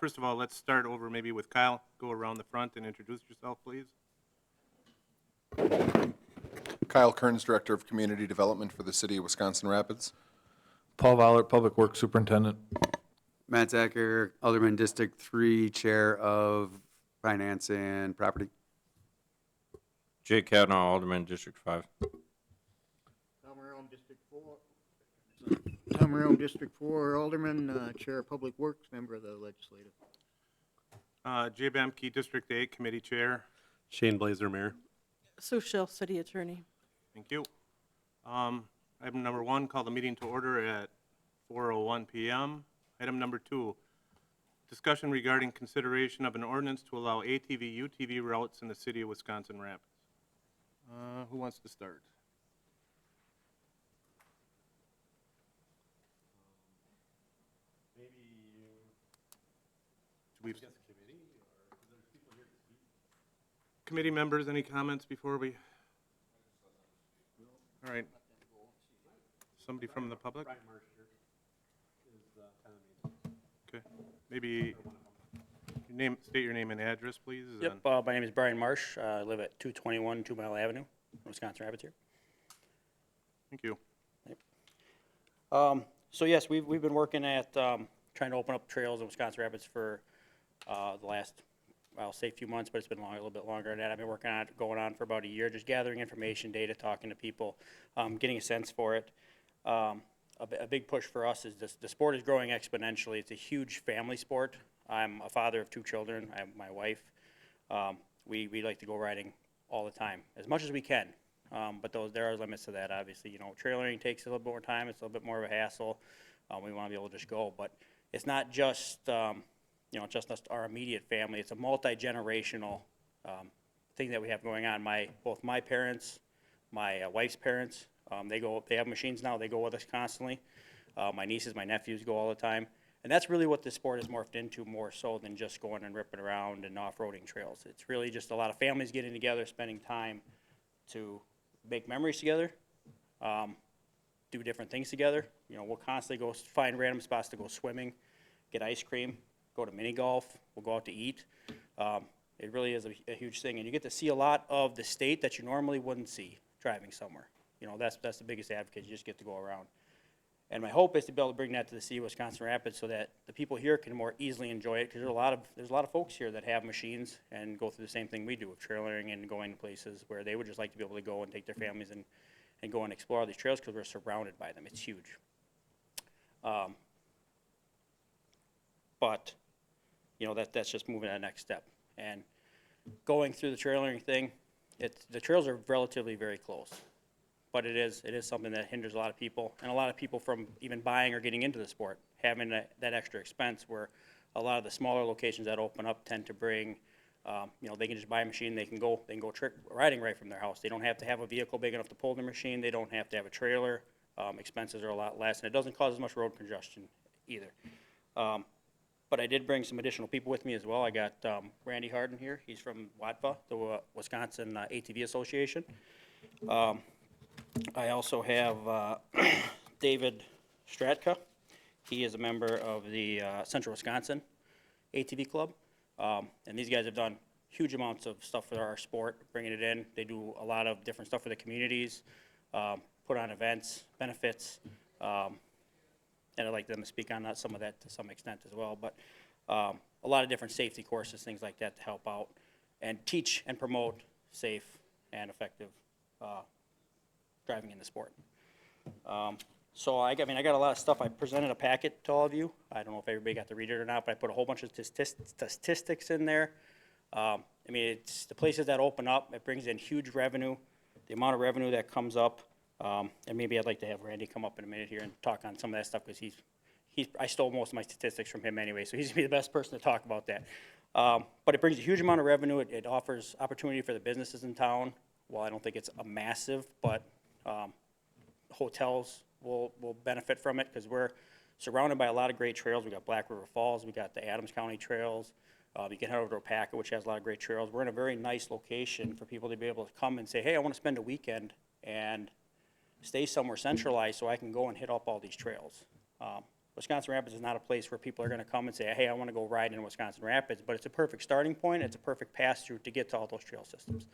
First of all, let's start over maybe with Kyle. Go around the front and introduce yourself, please. Kyle Kearns, Director of Community Development for the City of Wisconsin Rapids. Paul Vollert, Public Works Superintendent. Matt Zacher, Alderman District 3, Chair of Finance and Property. Jake Kavanaugh, Alderman, District 5. Tom Rome, District 4. Tom Rome, District 4, Alderman, Chair of Public Works, member of the Legislative. Jay Bemke, District 8, Committee Chair. Shane Blazer, Mayor. Sue Schill, City Attorney. Thank you. Item number 1, call the meeting to order at 4:01 p.m. Item number 2, discussion regarding consideration of an ordinance to allow ATV, UTV routes in the City of Wisconsin Rapids. Who wants to start? Committee members, any comments before we? All right. Somebody from the public? Okay, maybe state your name and address, please. Yep, my name is Brian Marsh. I live at 221 2 Mile Avenue, Wisconsin Rapids here. Thank you. So yes, we've been working at trying to open up trails in Wisconsin Rapids for the last, I'll say, few months, but it's been a little bit longer than that. I've been working on it, going on for about a year, just gathering information, data, talking to people, getting a sense for it. A big push for us is the sport is growing exponentially. It's a huge family sport. I'm a father of 2 children. I have my wife. We like to go riding all the time, as much as we can. But there are limits to that, obviously. You know, trailering takes a little bit more time. It's a little bit more of a hassle. We want to be able to just go. But it's not just, just our immediate family. It's a multi-generational thing that we have going on. Both my parents, my wife's parents, they have machines now. They go with us constantly. My nieces, my nephews go all the time. And that's really what this sport has morphed into, more so than just going and ripping around and off-roading trails. It's really just a lot of families getting together, spending time to make memories together, do different things together. You know, we'll constantly go find random spots to go swimming, get ice cream, go to mini golf, we'll go out to eat. It really is a huge thing. And you get to see a lot of the state that you normally wouldn't see driving somewhere. You know, that's the biggest advocate. You just get to go around. And my hope is to be able to bring that to the City of Wisconsin Rapids so that the people here can more easily enjoy it, because there's a lot of folks here that have machines and go through the same thing we do, with trailering and going to places where they would just like to be able to go and take their families and go and explore these trails, because we're surrounded by them. It's huge. But, you know, that's just moving to the next step. And going through the trailering thing, the trails are relatively very close. But it is something that hinders a lot of people, and a lot of people from even buying or getting into the sport, having that extra expense, where a lot of the smaller locations that open up tend to bring, they can just buy a machine, they can go trick riding right from their house. They don't have to have a vehicle big enough to pull their machine. They don't have to have a trailer. Expenses are a lot less, and it doesn't cause as much road congestion either. But I did bring some additional people with me as well. I got Randy Harden here. He's from WATFA, the Wisconsin ATV Association. I also have David Stratka. He is a member of the Central Wisconsin ATV Club. And these guys have done huge amounts of stuff for our sport, bringing it in. They do a lot of different stuff for the communities, put on events, benefits, and I'd like them to speak on that, some of that to some extent as well. But a lot of different safety courses, things like that, to help out and teach and promote safe and effective driving in the sport. So I got a lot of stuff. I presented a packet to all of you. I don't know if everybody got to read it or not, but I put a whole bunch of statistics in there. It's the places that open up. It brings in huge revenue, the amount of revenue that comes up. And maybe I'd like to have Randy come up in a minute here and talk on some of that stuff, because I stole most of my statistics from him anyway, so he's gonna be the best person to talk about that. But it brings a huge amount of revenue. It offers opportunity for the businesses in town. Well, I don't think it's a massive, but hotels will benefit from it, because we're surrounded by a lot of great trails. We got Black River Falls, we got the Adams County trails. You can head over to Opaka, which has a lot of great trails. We're in a very nice location for people to be able to come and say, hey, I want to spend a weekend and stay somewhere centralized so I can go and hit up all these trails. Wisconsin Rapids is not a place where people are gonna come and say, hey, I wanna go ride in Wisconsin Rapids, but it's a perfect starting point, it's a perfect pass-through to get to all those trail systems.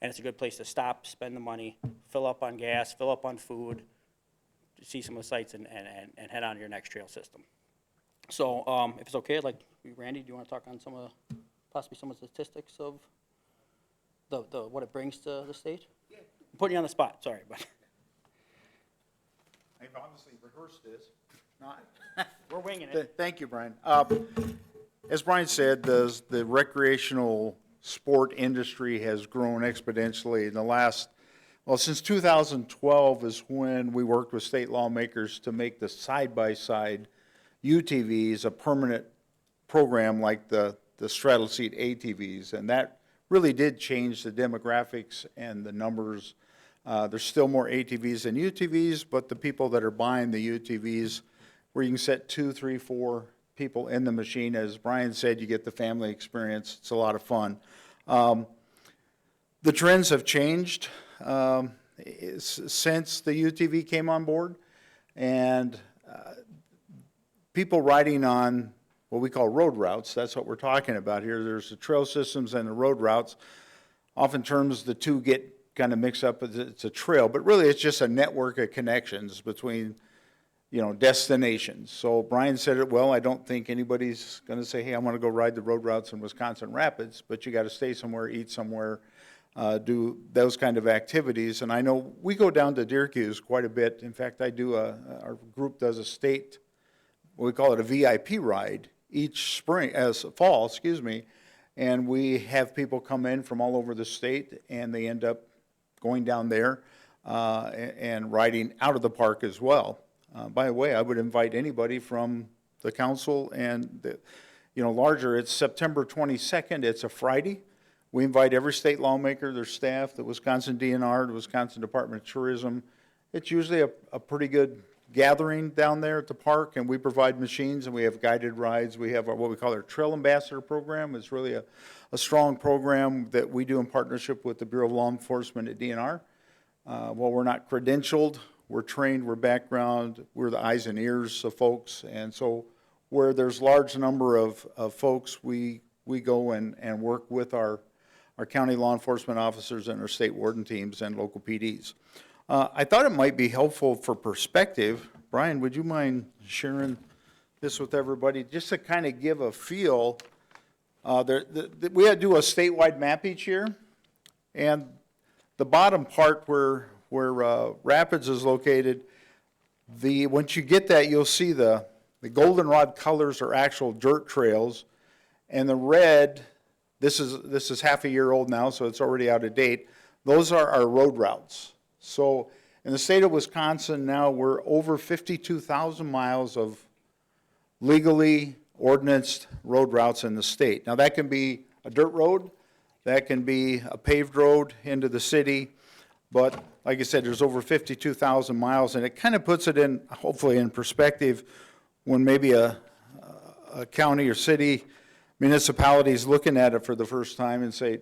And it's a good place to stop, spend the money, fill up on gas, fill up on food, see some of the sights and head on to your next trail system. So, if it's okay, I'd like, Randy, do you wanna talk on some of, possibly some of the statistics of what it brings to the state? Yeah. I'm putting you on the spot, sorry, but. I've obviously rehearsed this. We're winging it. Thank you, Brian. As Brian said, the recreational sport industry has grown exponentially in the last, well, since 2012 is when we worked with state lawmakers to make the side-by-side UTVs a permanent program like the straddle seat ATVs, and that really did change the demographics and the numbers. There's still more ATVs than UTVs, but the people that are buying the UTVs, where you can set 2, 3, 4 people in the machine, as Brian said, you get the family experience. It's a lot of fun. The trends have changed since the UTV came on board, and people riding on what we call road routes, that's what we're talking about here. There's the trail systems and the road routes. Oftentimes, the two get kind of mixed up. It's a trail, but really it's just a network of connections between, destinations. So Brian said it well. I don't think anybody's going to say, hey, I want to go ride the road routes in Wisconsin Rapids, but you got to stay somewhere, eat somewhere, do those kind of activities. And I know we go down to Deercuse quite a bit. In fact, our group does a state, we call it a VIP ride each fall, and we have people come in from all over the state, and they end up going down there and riding out of the park as well. By the way, I would invite anybody from the council and larger. It's September 22nd. It's a Friday. We invite every state lawmaker, their staff, the Wisconsin DNR, the Wisconsin Department of Tourism. It's usually a pretty good gathering down there at the park, and we provide machines, and we have guided rides. We have what we call our Trail Ambassador program. It's really a strong program that we do in partnership with the Bureau of Law Enforcement at DNR. While we're not credentialed, we're trained, we're background, we're the eyes and ears of folks, and so where there's large number of folks, we go and work with our county law enforcement officers and our state warden teams and local PDs. I thought it might be helpful for perspective. Brian, would you mind sharing this with everybody, just to kind of give a feel? We had to do a statewide map each year, and the bottom part where Rapids is located, once you get that, you'll see the goldenrod colors are actual dirt trails, and the red, this is half a year old now, so it's already out of date. Those are our road routes. So in the state of Wisconsin now, we're over 52,000 miles of legally ordinance road routes in the state. Now, that can be a dirt road, that can be a paved road into the city, but like I said, there's over 52,000 miles, and it kind of puts it in, hopefully, in perspective when maybe a county or city municipality is looking at it for the first time and say,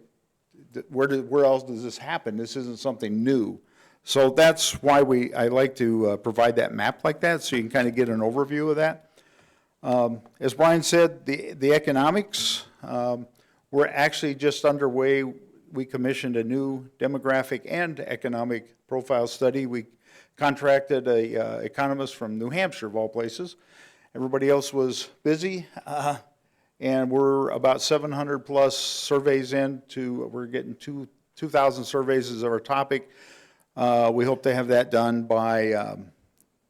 where else does this happen? This isn't something new. So that's why I like to provide that map like that, so you can kind of get an overview of that. As Brian said, the economics, we're actually just underway. We commissioned a new demographic and economic profile study. We contracted a economist from New Hampshire, of all places. Everybody else was busy, and we're about 700 plus surveys we're getting 2,000 surveys as our topic. We hope to have that done by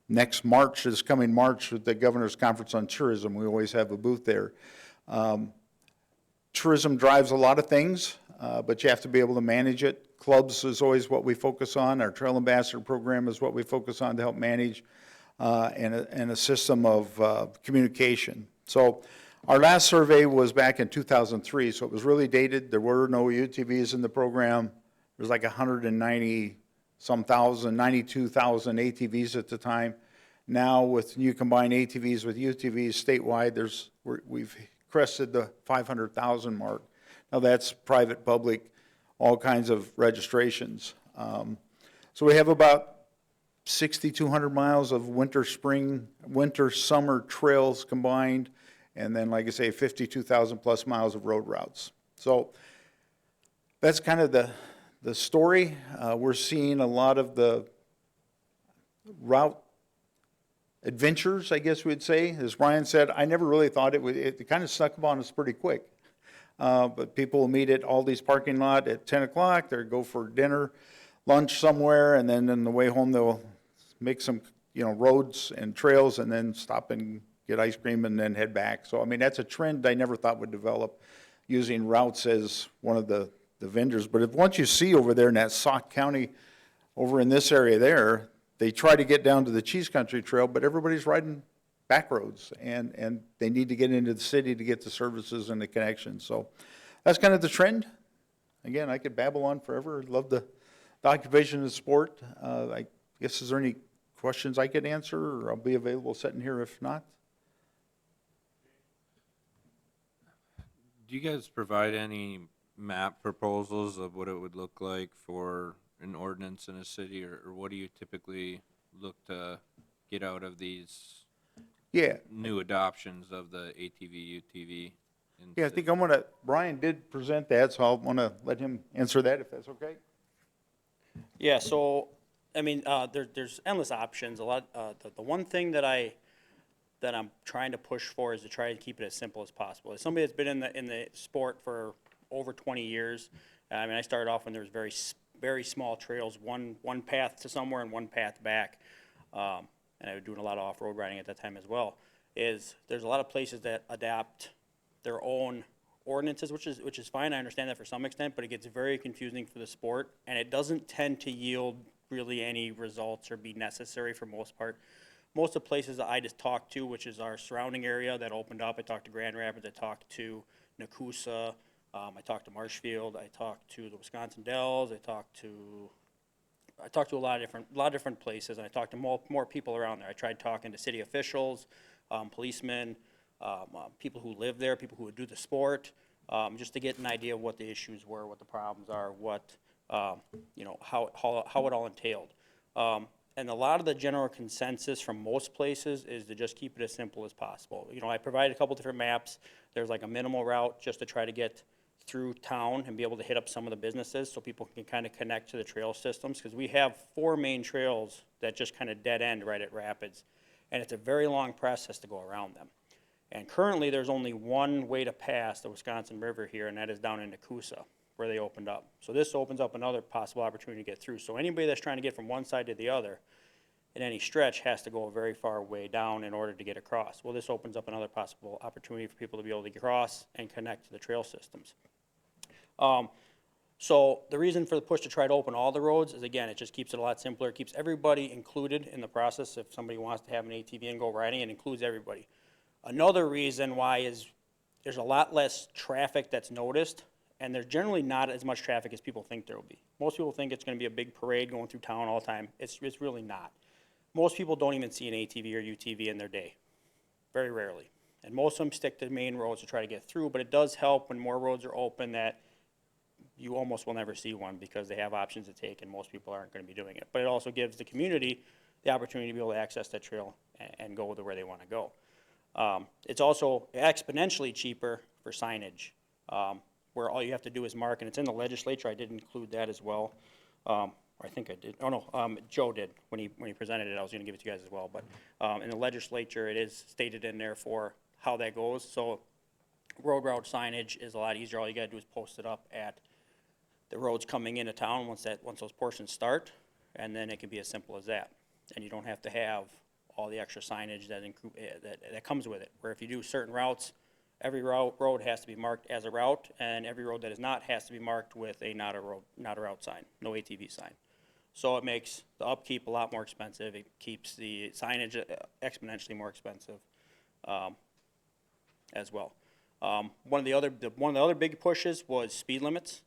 next March, this coming March, with the Governor's Conference on Tourism. We always have a booth there. Tourism drives a lot of things, but you have to be able to manage it. Clubs is always what we focus on. Our Trail Ambassador program is what we focus on to help manage and a system of communication. So our last survey was back in 2003, so it was really dated. There were no UTVs in the program. There was like 190-some thousand, 92,000 ATVs at the time. Now, with you combine ATVs with UTVs statewide, we've crested the 500,000 mark. Now, that's private, public, all kinds of registrations. So we have about 6,200 miles of winter, summer trails combined, and then, like I say, 52,000 plus miles of road routes. So that's kind of the story. We're seeing a lot of the route adventures, I guess we'd say. As Brian said, I never really thought it kind of snuck up on us pretty quick. But people will meet at Aldi's parking lot at 10 o'clock, they'll go for dinner, lunch somewhere, and then on the way home, they'll make some, roads and trails, and then stop and get ice cream and then head back. So, I mean, that's a trend I never thought would develop, using routes as one of the vendors. But once you see over there in that Sauk County, over in this area there, they try to get down to the Cheese Country Trail, but everybody's riding back roads, and they need to get into the city to get the services and the connections. So that's kind of the trend. Again, I could babble on forever. Love the occupation and sport. I guess, is there any questions I could answer, or I'll be available sitting here if not? Do you guys provide any map proposals of what it would look like for an ordinance in a city, or what do you typically look to get out of these Yeah. new adoptions of the ATV, UTV? Yeah, I think Brian did present that, so I'll want to let him answer that if that's okay. Yeah, so, I mean, there's endless options. A lot, the one thing that I'm trying to push for is to try to keep it as simple as possible. As somebody that's been in the sport for over 20 years, I mean, I started off when there was very small trails, one path to somewhere and one path back. And I was doing a lot of off-road riding at that time as well. There's a lot of places that adapt their own ordinances, which is fine. I understand that for some extent, but it gets very confusing for the sport, and it doesn't tend to yield really any results or be necessary for most part. Most of the places that I just talked to, which is our surrounding area that opened up, I talked to Grand Rapids, I talked to Nakusa, I talked to Marshfield, I talked to the Wisconsin Dells, I talked to a lot of different places, and I talked to more people around there. I tried talking to city officials, policemen, people who live there, people who would do the sport, just to get an idea of what the issues were, what the problems are, what, how it all entailed. And a lot of the general consensus from most places is to just keep it as simple as possible. I provided a couple different maps. There's like a minimal route just to try to get through town and be able to hit up some of the businesses so people can kind of connect to the trail systems, because we have 4 main trails that just kind of dead end right at Rapids, and it's a very long process to go around them. And currently, there's only one way to pass the Wisconsin River here, and that is down in Nakusa, where they opened up. So this opens up another possible opportunity to get through. So anybody that's trying to get from one side to the other in any stretch has to go a very far way down in order to get across. Well, this opens up another possible opportunity for people to be able to get across and connect to the trail systems. So the reason for the push to try to open all the roads is, again, it just keeps it a lot simpler. It keeps everybody included in the process. If somebody wants to have an ATV and go riding, it includes everybody. Another reason why is there's a lot less traffic that's noticed, and there's generally not as much traffic as people think there will be. Most people think it's going to be a big parade going through town all the time. It's really not. Most people don't even see an ATV or UTV in their day, very rarely. And most of them stick to the main roads to try to get through, but it does help when more roads are open that you almost will never see one because they have options to take and most people aren't going to be doing it. But it also gives the community the opportunity to be able to access that trail and go to where they want to go. It's also exponentially cheaper for signage, where all you have to do is mark, and it's in the legislature. I did include that as well. Or I think I did. Oh, no, Joe did when he presented it. I was going to give it to you guys as well. But in the legislature, it is stated in there for how that goes. So road route signage is a lot easier. All you got to do is post it up at the roads coming into town once those portions start, and then it can be as simple as that. And you don't have to have all the extra signage that comes with it, where if you do certain routes, every road has to be marked as a route, and every road that is not has to be marked with a not a route sign, no ATV sign. So it makes the upkeep a lot more expensive. It keeps the signage exponentially more expensive as well. One of the other big pushes was speed limits.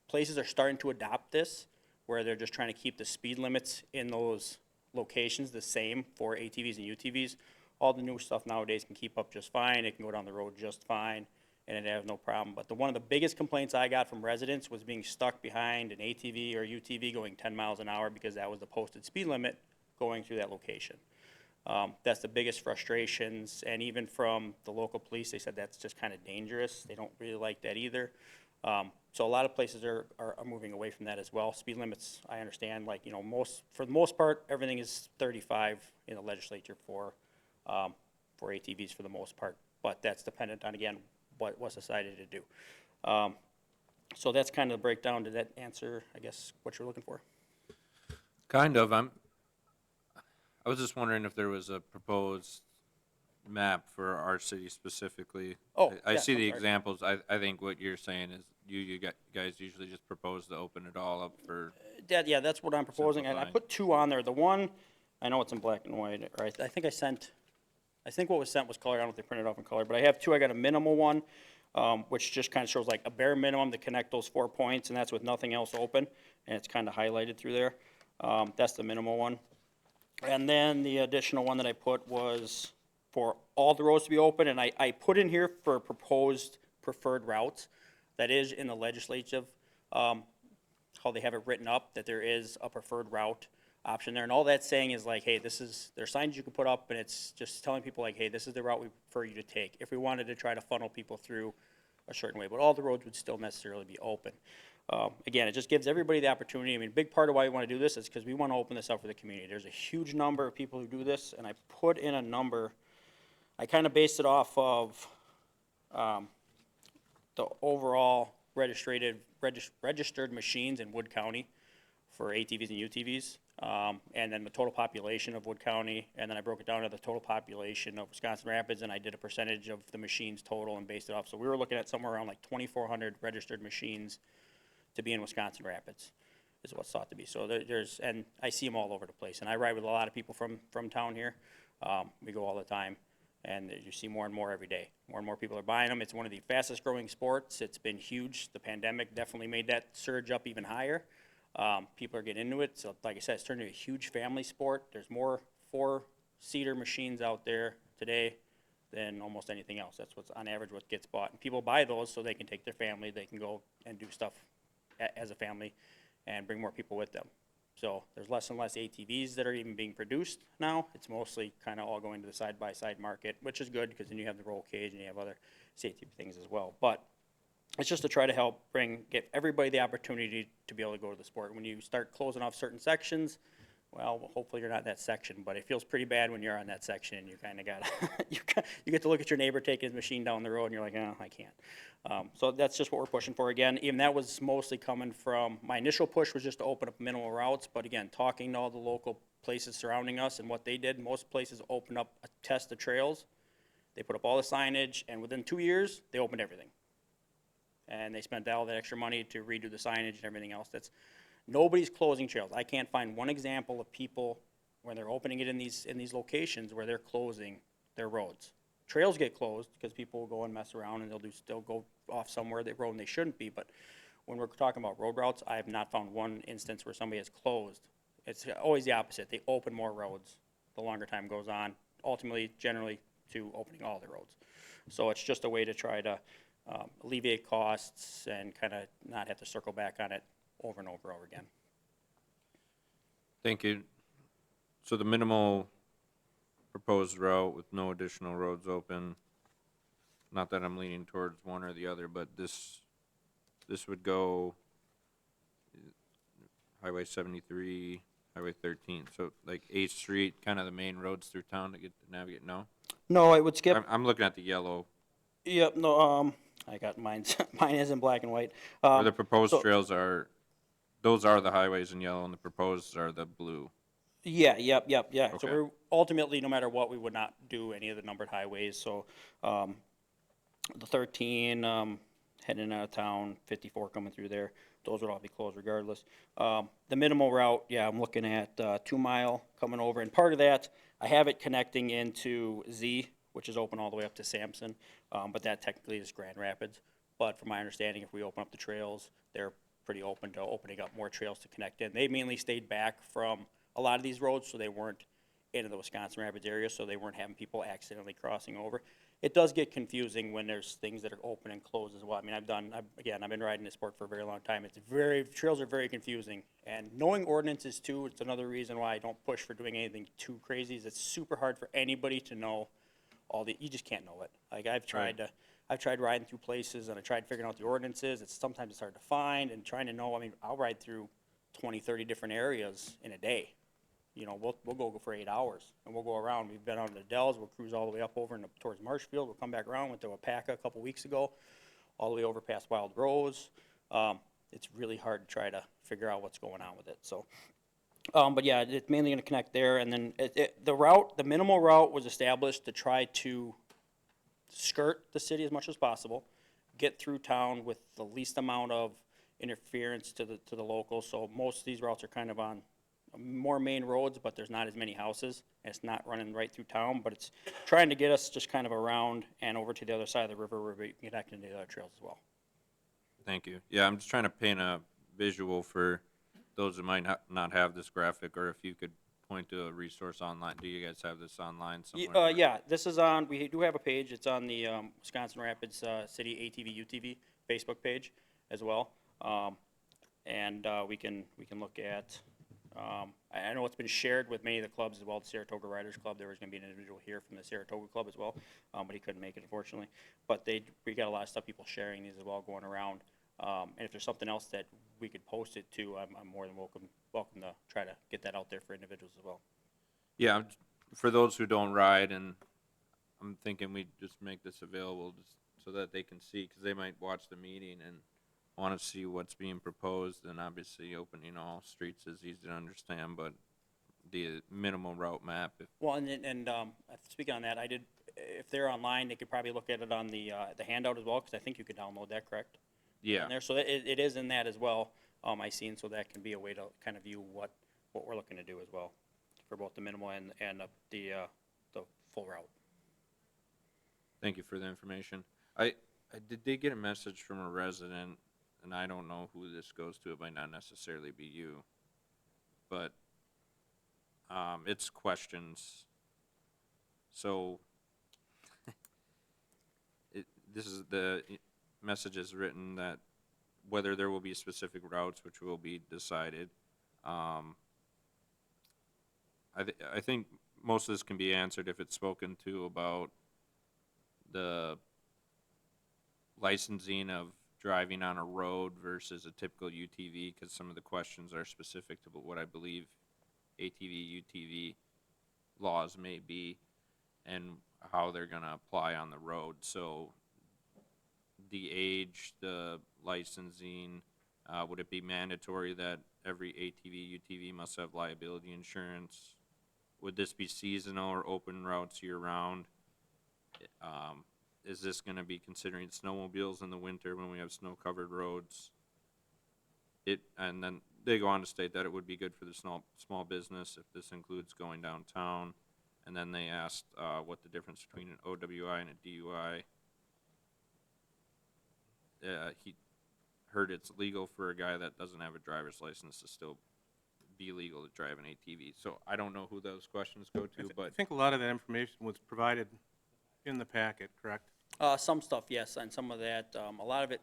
Places are starting to adopt this, where they're just trying to keep the speed limits in those locations the same for ATVs and UTVs. All the new stuff nowadays can keep up just fine. It can go down the road just fine. and it'd have no problem. But one of the biggest complaints I got from residents was being stuck behind an ATV or UTV going 10 miles an hour because that was the posted speed limit going through that location. That's the biggest frustrations, and even from the local police, they said that's just kind of dangerous. They don't really like that either. So a lot of places are moving away from that as well. Speed limits, I understand, like, you know, for the most part, everything is 35 in the legislature for ATVs for the most part. But that's dependent on, again, what's decided to do. So that's kind of the breakdown. Did that answer, I guess, what you're looking for? Kind of. I was just wondering if there was a proposed map for our city specifically. Oh, I yeah, see I'm the sorry. examples. I think what you're saying is guys usually just propose to open it all up for, Yeah, that's what I'm proposing, and I Simplifying. put two on there. The one, I know it's in black and white, or I think what was sent was color. I don't know if they printed it off in color, but I have two. I got a minimal one, which just kind of shows like a bare minimum to connect those 4 points, and that's with nothing else open, and it's kind of highlighted through there. That's the minimal one. And then the additional one that I put was for all the roads to be open, and I put in here for proposed preferred routes. That is in the legislative, how they have it written up, that there is a preferred route option there. And all that's saying is like, hey, there's signs you can put up, and it's just telling people like, hey, this is the route we prefer you to take, if we wanted to try to funnel people through a certain way. But all the roads would still necessarily be open. Again, it just gives everybody the opportunity. I mean, a big part of why we want to do this is because we want to open this up for the community. There's a huge number of people who do this, and I put in a number. I kind of based it off of the overall registered machines in Wood County for ATVs and UTVs, and then the total population of Wood County, and then I broke it down to the total population of Wisconsin Rapids, and I did a percentage of the machines total and based it off. So we were looking at somewhere around like 2,400 registered machines to be in Wisconsin Rapids, is what's thought to be. So and I see them all over the place, and I ride with a lot of people from town here. We go all the time, and you see more and more every day. More and more people are buying them. It's one of the fastest growing sports. It's been huge. The pandemic definitely made that surge up even higher. People are getting into it. So like I said, it's turned into a huge family sport. There's more 4-seater machines out there today than almost anything else. That's what's on average what gets bought. And people buy those so they can take their family, they can go and do stuff as a family and bring more people with them. So there's less and less ATVs that are even being produced now. It's mostly kind of all going to the side-by-side market, which is good because then you have the roll cage and you have other safety things as well. But it's just to try to help get everybody the opportunity to be able to go to the sport. When you start closing off certain sections, well, hopefully you're not in that section, but it feels pretty bad when you're on that section and you kind of got, you get to look at your neighbor taking his machine down the road and you're like, oh, I can't. So that's just what we're pushing for. Again, even that was mostly coming from, my initial push was just to open up minimal routes, but again, talking to all the local places surrounding us and what they did, most places opened up a test of trails. They put up all the signage, and within 2 years, they opened everything. And they spent all that extra money to redo the signage and everything else. Nobody's closing trails. I can't find one example of people when they're opening it in these locations where they're closing their roads. Trails get closed because people will go and mess around and they'll go off somewhere they road and they shouldn't be. But when we're talking about road routes, I have not found one instance where somebody has closed. It's always the opposite. They open more roads the longer time goes on. Ultimately, generally, to opening all the roads. So it's just a way to try to alleviate costs and kind of not have to circle back on it over and over again. thank you. So the minimal proposed route with no additional roads open, not that I'm leaning towards one or the other, but this would go Highway 73, Highway 13, so like 8th Street, kind of the main roads through town to get to navigate, no? No, I would skip. I'm looking at the yellow, Yep, no, I got mine is in black and white. where the proposed so- trails are, those are the highways in yellow and the proposed are the blue. Yeah, yep. So Okay. we're ultimately, no matter what, we would not do any of the numbered highways. So the 13 heading out of town, 54 coming through there, those would all be closed regardless. The minimal route, yeah, I'm looking at 2 Mile coming over, and part of that, I have it connecting into Z, which is open all the way up to Sampson, but that technically is Grand Rapids. But from my understanding, if we open up the trails, they're pretty open to opening up more trails to connect in. They mainly stayed back from a lot of these roads, so they weren't into the Wisconsin Rapids area, so they weren't having people accidentally crossing over. it does get confusing when there's things that are open and closed as well. I mean, I've been riding this sport for a very long time. Trails are very confusing. And knowing ordinances too, it's another reason why I don't push for doing anything too crazy, is it's super hard for anybody to know you just can't know it. Like, I've tried riding through places and I tried figuring out the ordinances. Sometimes it's hard to find and trying to know. I mean, I'll ride through 20, 30 different areas in a day. You know, we'll go for 8 hours, and we'll go around. We've been out in the Dells, we'll cruise all the way up over towards Marshfield, we'll come back around, went to Wapaka a couple weeks ago, all the way over past Wild Rose. It's really hard to try to figure out what's going on with it, so. But yeah, it's mainly gonna connect there, and then the minimal route was established to try to skirt the city as much as possible, get through town with the least amount of interference to the locals, so most of these routes are kind of on more main roads, but there's not as many houses, and it's not running right through town, but it's trying to get us just kind of around and over to the other side of the river where we can connect into the other trails as well. Thank you. Yeah, I'm just trying to paint a visual for those that might not have this graphic, or if you could point to a resource online. Do you guys have this online somewhere? Yeah, this is we do have a page, it's on the Wisconsin Rapids City ATV UTV Facebook page as well. And we can look at, I know it's been shared with many of the clubs as well, the Saratoga Riders Club. There was gonna be an individual here from the Saratoga Club as well, but he couldn't make it, unfortunately. But we got a lot of stuff, people sharing these as well, going around. And if there's something else that we could post it to, I'm more than welcome to try to get that out there for individuals as well. Yeah, for those who don't ride, and I'm thinking we just make this available just so that they can see, because they might watch the meeting and want to see what's being proposed, and obviously opening all streets is easy to understand, but the minimal route map, Well, and speaking on that, if they're online, they could probably look at it on the handout as well, because I think you could download that, correct? yeah. On there, so it is in that as well, I seen, so that can be a way to kind of view what we're looking to do as well, for both the minimal and the full route. Thank you for the information. Did they get a message from a resident, and I don't know who this goes to, it might not necessarily be you, but it's questions. So this is the message is written that whether there will be specific routes which will be decided. I think most of this can be answered if it's spoken to about the licensing of driving on a road versus a typical UTV, because some of the questions are specific to what I believe ATV, UTV laws may be and how they're going to apply on the road. So the age, the licensing, would it be mandatory that every ATV, UTV must have liability insurance? Would this be seasonal or open routes year-round? Is this going to be considering snowmobiles in the winter when we have snow-covered roads? And then they go on to state that it would be good for the small business if this includes going downtown. And then they asked what the difference between an OWI and a DUI. He heard it's legal for a guy that doesn't have a driver's license to still be legal to drive an ATV. So I don't know who those questions go to, I but think a lot of that information was provided in the packet, correct? Some stuff, yes, and some of that, a lot of it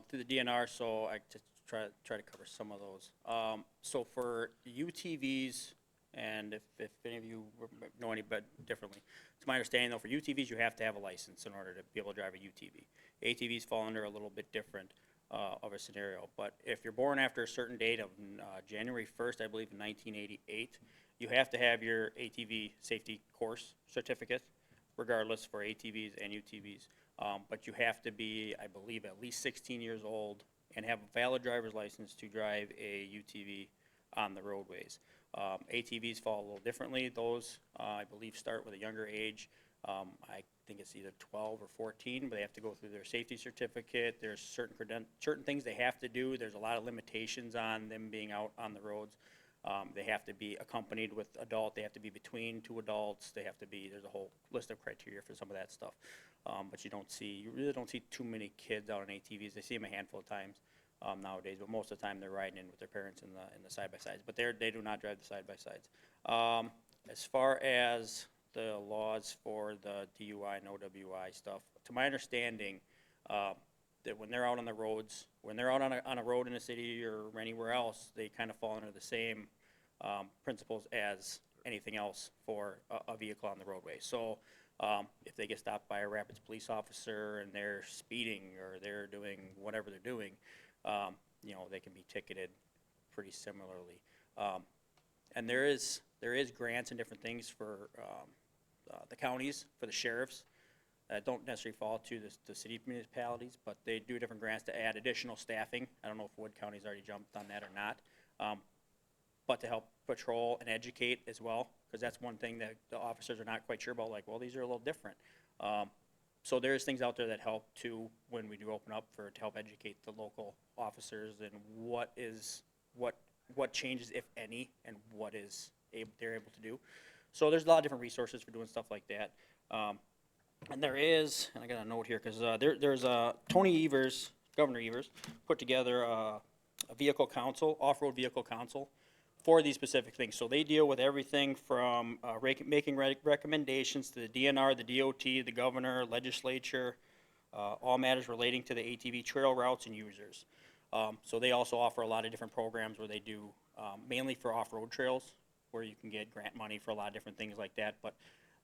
through the DNR, so I just try to cover some of those. So for UTVs, and if any of you know any but differently, it's my understanding though, for UTVs, you have to have a license in order to be able to drive a UTV. ATVs fall under a little bit different of a scenario, but if you're born after a certain date of January 1st, I believe in 1988, you have to have your ATV safety course certificate, regardless for ATVs and UTVs. But you have to be, I believe, at least 16 years old and have a valid driver's license to drive a UTV on the roadways. ATVs fall a little differently. Those, I believe, start with a younger age. I think it's either 12 or 14, but they have to go through their safety certificate. There's certain things they have to do. There's a lot of limitations on them being out on the roads. They have to be accompanied with adult. They have to be between two adults. They have to be, there's a whole list of criteria for some of that stuff. But you really don't see too many kids out on ATVs. They see them a handful of times nowadays, but most of the time they're riding in with their parents in the side-by-sides. But they do not drive the side-by-sides. As far as the laws for the DUI and OWI stuff. To my understanding, that when they're out on the roads, when they're out on a road in a city or anywhere else, they kind of fall under the same principles as anything else for a vehicle on the roadway. So if they get stopped by a Rapids police officer and they're speeding or they're doing whatever they're doing, you know, they can be ticketed pretty similarly. And there is grants and different things for the counties, for the sheriffs, that don't necessarily fall to the city municipalities, but they do different grants to add additional staffing. I don't know if Wood County's already jumped on that or not. But to help patrol and educate as well, because that's one thing that the officers are not quite sure about, like, well, these are a little different. So there's things out there that help too, when we do open up to help educate the local officers and what changes, if any, and what they're able to do. So there's a lot of different resources for doing stuff like that. And there is, and I got a note here, because there's Tony Evers, Governor Evers, put together a vehicle council, off-road vehicle council, for these specific things. So they deal with everything from making recommendations to the DNR, the DOT, the governor, legislature, all matters relating to the ATV trail routes and users. So they also offer a lot of different programs where they do, mainly for off-road trails, where you can get grant money for a lot of different things like that. But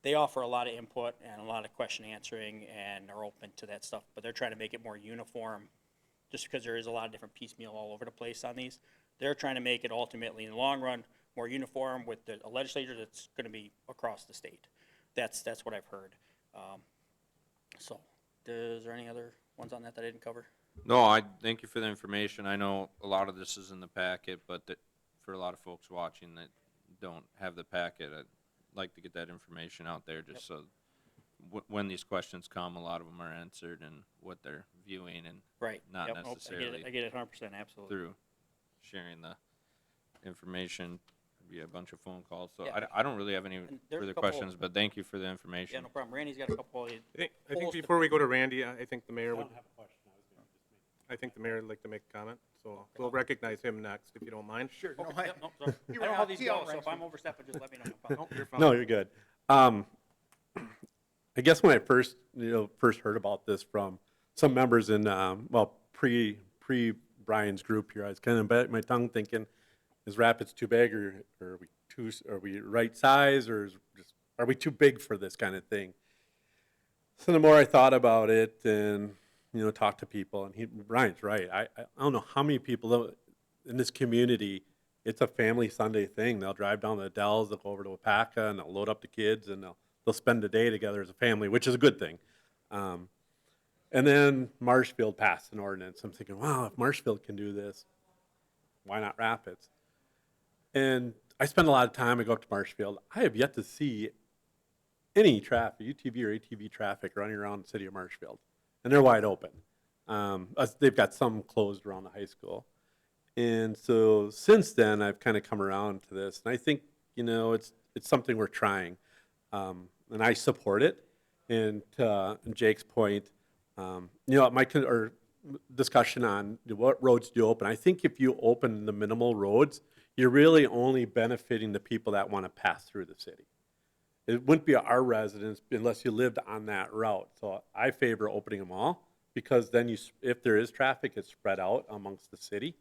they offer a lot of input and a lot of question answering and are open to that stuff. But they're trying to make it more uniform, just because there is a lot of different piecemeal all over the place on these. They're trying to make it ultimately, in the long run, more uniform with a legislature that's going to be across the state. That's what I've heard. So, is there any other ones on that I didn't cover? No, I thank you for the information. I know a lot of this is in the packet, but for a lot of folks watching that don't have the packet, I'd like to get that information out there just so when these questions come, a lot of them are answered and what they're viewing and Right. not Yep. Nope, necessarily I get it 100%, absolutely. through sharing the information via a bunch of phone calls. So Yeah. I don't really have any And there's a further couple- questions, but thank you for the Yeah, information. no problem. Randy's got a couple of, I think Polls to- before we go to Randy, I think the mayor would. I think the mayor would like to make a comment, so we'll recognize him next, if you don't mind. Sure. okay, yep, nope, sorry. I don't know how these go, so if I'm overstepping, just let me know. No problem. Nope, you're fine. No, you're good. I guess when I first heard about this from some members in, pre Brian's group here, I was kind of bit my tongue thinking, is Rapids too big, or are we right size, or are we too big for this kind of thing? So the more I thought about it and, talked to people, and Brian's right. I don't know how many people in this community, it's a family Sunday thing. They'll drive down to the Dells, they'll go over to Wapaka, and they'll load up the kids, and they'll spend the day together as a family, which is a good thing. And then Marshfield passed an ordinance. I'm thinking, wow, if Marshfield can do this, why not Rapids? And I spend a lot of time, I go up to Marshfield. I have yet to see any traffic, UTV or ATV traffic running around the city of Marshfield. And they're wide open. They've got some closed around the high school. And so since then, I've kind of come around to this. And I think, it's something we're trying. And I support it. And to Jake's point, my discussion on what roads do you open, I think if you open the minimal roads, you're really only benefiting the people that want to pass through the city. It wouldn't be our residents unless you lived on that route. So I favor opening them all, because then if there is traffic, it's spread out amongst the city.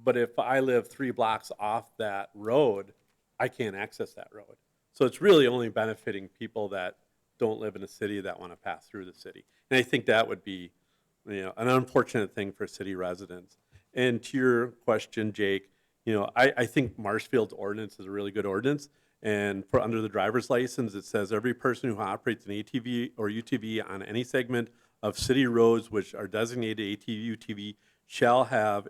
But if I live 3 blocks off that road, I can't access that road. So it's really only benefiting people that don't live in a city that want to pass through the city. And I think that would be, an unfortunate thing for city residents. And to your question, Jake, I think Marshfield's ordinance is a really good ordinance. And for under the driver's license, it says every person who operates an ATV or UTV on any segment of city roads which are designated ATV, UTV shall have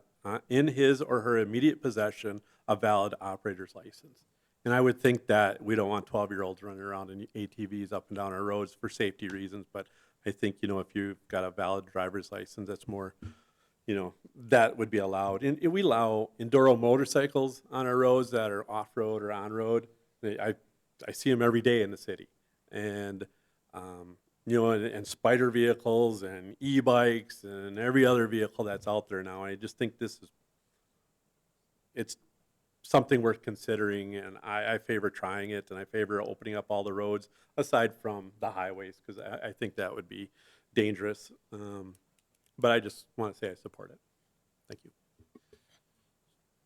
in his or her immediate possession a valid operator's license. And I would think that we don't want 12-year-olds running around in ATVs up and down our roads for safety reasons. But I think, if you've got a valid driver's license, that's more, that would be allowed. And we allow enduro motorcycles on our roads that are off-road or on-road. I see them every day in the city. And, and spider vehicles and e-bikes and every other vehicle that's out there now. I just think something worth considering, and I favor trying it, and I favor opening up all the roads, aside from the highways, because I think that would be dangerous. But I just want to say I support it. Thank you.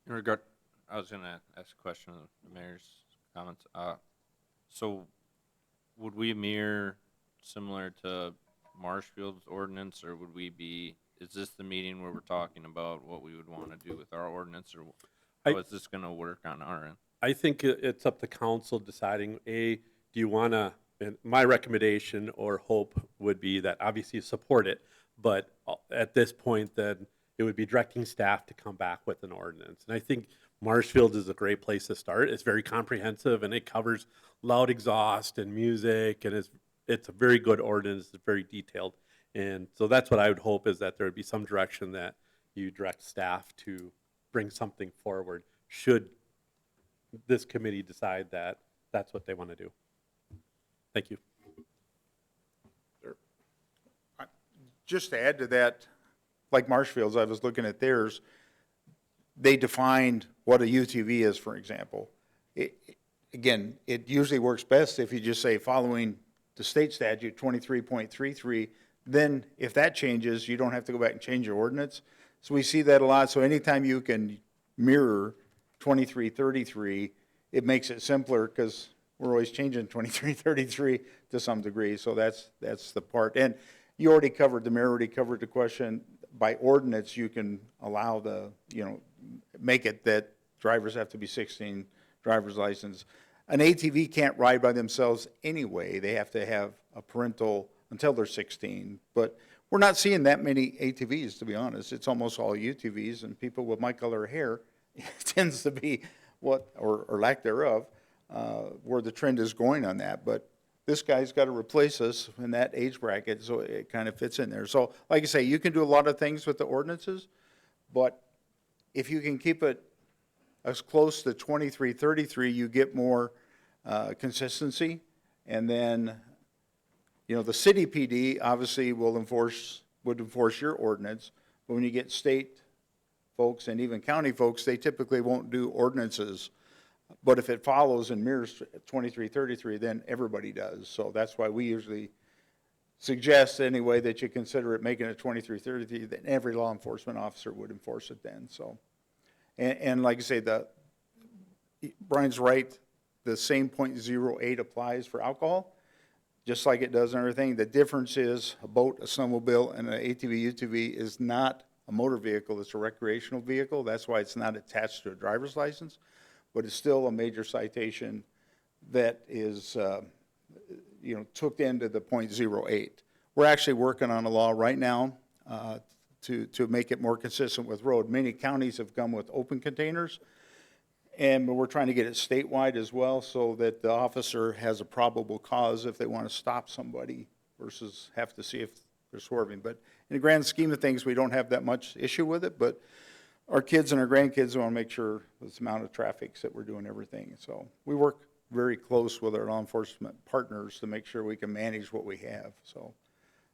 In regard, I was gonna ask a question of the mayor's comments. So would we mirror similar to Marshfield's ordinance, or would we be, is this the meeting where we're talking about what we would want to do with our ordinance, or how is this gonna work on our end? I think it's up to council deciding, do you want to, and my recommendation or hope would be that obviously you support it, but at this point, then it would be directing staff to come back with an ordinance. And I think Marshfield is a great place to start. It's very comprehensive, and it covers loud exhaust and music, and it's a very good ordinance. It's very detailed. And so that's what I would hope, is that there would be some direction that you direct staff to bring something forward, should this committee decide that that's what they want to do. Thank you. Just to add to that, like Marshfield's, I was looking at theirs, they defined what a UTV is, for example. Again, it usually works best if you just say, following the state statute 23.33, then if that changes, you don't have to go back and change your ordinance. So we see that a lot. So anytime you can mirror 2333, it makes it simpler, because we're always changing 2333 to some degree. So that's the part. And you already covered, the mayor already covered the question. By ordinance, you can allow make it that drivers have to be 16, driver's license. An ATV can't ride by themselves anyway. They have to have a parental until they're 16. But we're not seeing that many ATVs, to be honest. It's almost all UTVs, and people with my color of hair tends to be or lack thereof, where the trend is going on that. But this guy's got to replace us in that age bracket, so it kind of fits in there. So, like I say, you can do a lot of things with the ordinances, but if you can keep it as close to 2333, you get more consistency. And then, the city PD obviously would enforce your ordinance, but when you get state folks and even county folks, they typically won't do ordinances. But if it follows and mirrors 2333, then everybody does. So that's why we usually suggest anyway that you consider it making it 2333, then every law enforcement officer would enforce it then. So, and like I say, Brian's right, the same .08 applies for alcohol, just like it does in everything. The difference is a boat, a snowmobile, and an ATV, UTV is not a motor vehicle, it's a recreational vehicle. That's why it's not attached to a driver's license. But it's still a major citation that is, took into the .08. We're actually working on a law right now to make it more consistent with road. Many counties have come with open containers, and we're trying to get it statewide as well, so that the officer has a probable cause if they want to stop somebody versus have to see if they're swerving. But in the grand scheme of things, we don't have that much issue with it, but our kids and our grandkids want to make sure this amount of traffic that we're doing everything. So we work very close with our law enforcement partners to make sure we can manage what we have. So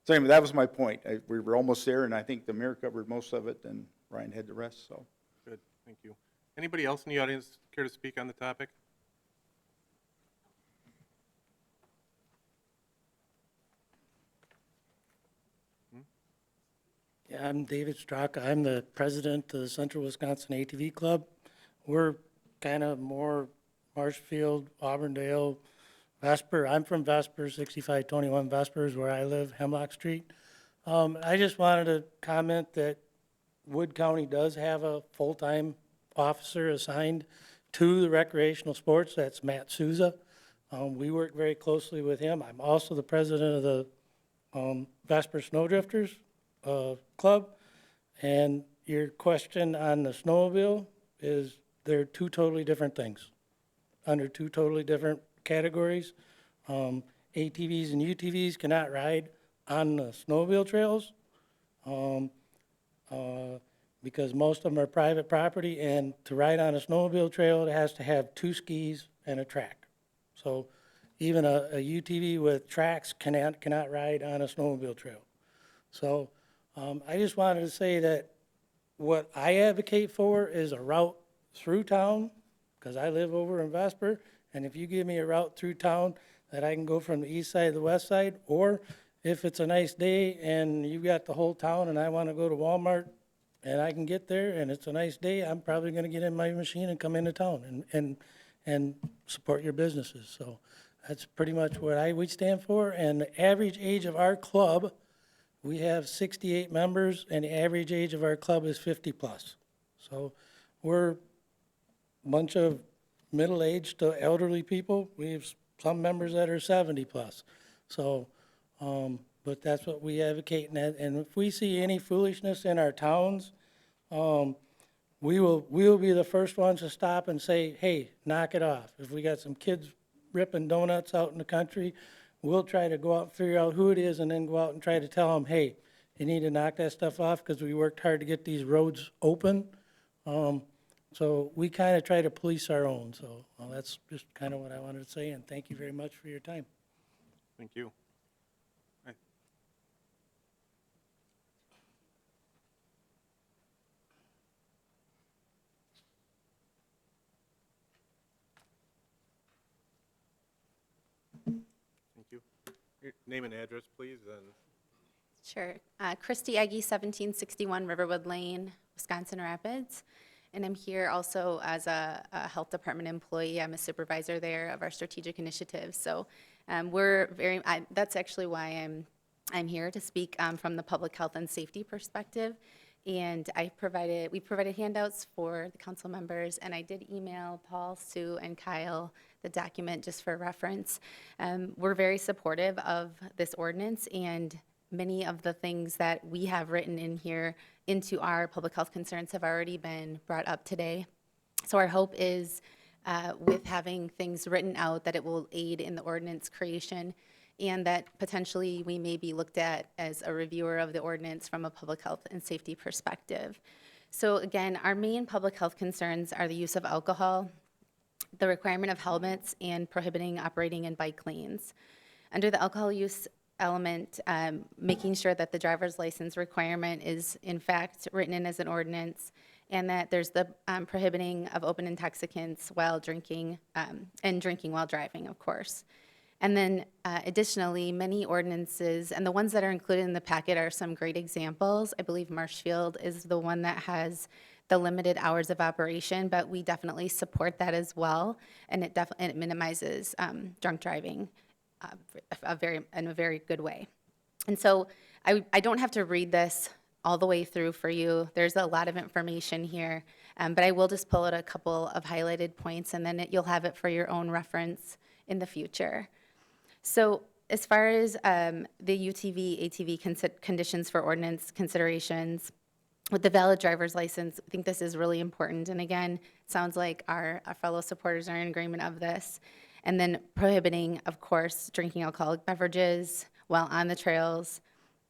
anyway, that was my point. We were almost there, and I think the mayor covered most of it, and Ryan had the rest. So Good, thank you. Anybody else in the audience care to speak on the topic? Yeah, I'm David Straka. I'm the president of the Central Wisconsin ATV Club. We're kind of more Marshfield, Auburndale, Vesper. I'm from Vesper, 6521 Vesper is where I live, Hemlock Street. I just wanted to comment that Wood County does have a full-time officer assigned to the recreational sports. That's Matt Souza. We work very closely with him. I'm also the president of the Vesper Snowdrifters Club. And your question on the snowmobile is they're two totally different things, under two totally different categories. ATVs and UTVs cannot ride on the snowmobile trails because most of them are private property, and to ride on a snowmobile trail, it has to have two skis and a track. So even a UTV with tracks cannot ride on a snowmobile trail. So I just wanted to say that what I advocate for is a route through town because I live over in Vesper, and if you give me a route through town that I can go from the east side to the west side, or if it's a nice day and you've got the whole town and I want to go to Walmart and I can get there and it's a nice day, I'm probably going to get in my machine and come into town and support your businesses. So that's pretty much what we stand for. And the average age of our club, we have 68 members, and the average age of our club is 50-plus. So we're a bunch of middle-aged to elderly people. We have some members that are 70-plus. So, but that's what we advocate. And if we see any foolishness in our towns, we will be the first ones to stop and say, hey, knock it off. If we got some kids ripping donuts out in the country, we'll try to go out and figure out who it is and then go out and try to tell them, hey, you need to knock that stuff off because we worked hard to get these roads open. So we kind of try to police our own. So that's just kind of what I wanted to say, and thank you very much for your time. Thank you. Hi. Thank you. Your name and address, please, and Sure. Christy Eggy, 1761 Riverwood Lane, Wisconsin Rapids. And I'm here also as a health department employee. I'm a supervisor there of our strategic initiatives. So that's actually why I'm here to speak from the public health and safety perspective. And we provided handouts for the council members, and I did email Paul, Sue, and Kyle the document just for reference. We're very supportive of this ordinance, and many of the things that we have written in here into our public health concerns have already been brought up today. So our hope is with having things written out that it will aid in the ordinance creation, and that potentially we may be looked at as a reviewer of the ordinance from a public health and safety perspective. So again, our main public health concerns are the use of alcohol, the requirement of helmets, and prohibiting operating in bike lanes. Under the alcohol use element, making sure that the driver's license requirement is in fact written in as an ordinance, and that there's the prohibiting of open intoxicants while drinking, and drinking while driving, of course. And then additionally, many ordinances, and the ones that are included in the packet are some great examples. I believe Marshfield is the one that has the limited hours of operation, but we definitely support that as well, and it minimizes drunk driving in a very good way. And so I don't have to read this all the way through for you. There's a lot of information here, but I will just pull out a couple of highlighted points, and then you'll have it for your own reference in the future. So as far as the UTV, ATV conditions for ordinance considerations, with the valid driver's license, I think this is really important. And again, it sounds like our fellow supporters are in agreement of this. And then prohibiting, of course, drinking alcoholic beverages while on the trails.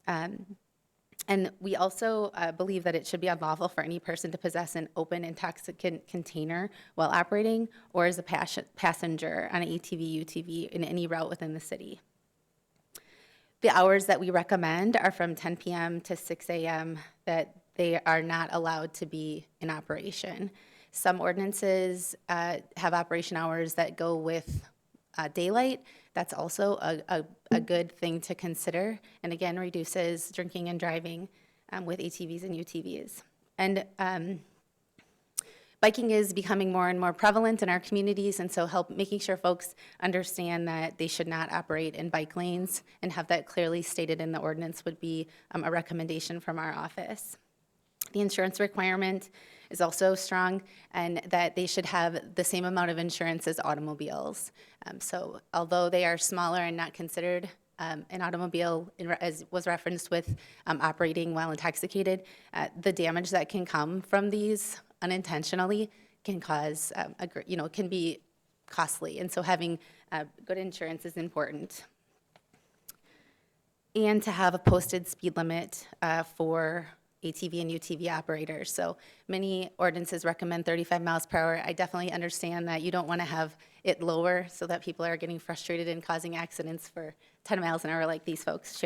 And we also believe that it should be unlawful for any person to possess an open intoxicant container while operating or as a passenger on an ATV, UTV in any route within the city. The hours that we recommend are from 10 p.m. to 6 a.m. that they are not allowed to be in operation. Some ordinances have operation hours that go with daylight. That's also a good thing to consider, and again, reduces drinking and driving with ATVs and UTVs. And biking is becoming more and more prevalent in our communities, and so making sure folks understand that they should not operate in bike lanes and have that clearly stated in the ordinance would be a recommendation from our office. The insurance requirement is also strong, and that they should have the same amount of insurance as automobiles. So although they are smaller and not considered an automobile, as was referenced with operating while intoxicated, the damage that can come from these unintentionally can cause, can be costly. And so having good insurance is important. And to have a posted speed limit for ATV and UTV operators. So many ordinances recommend 35 miles per hour. I definitely understand that you don't want to have it lower so that people are getting frustrated and causing accidents for 10 miles an hour like these folks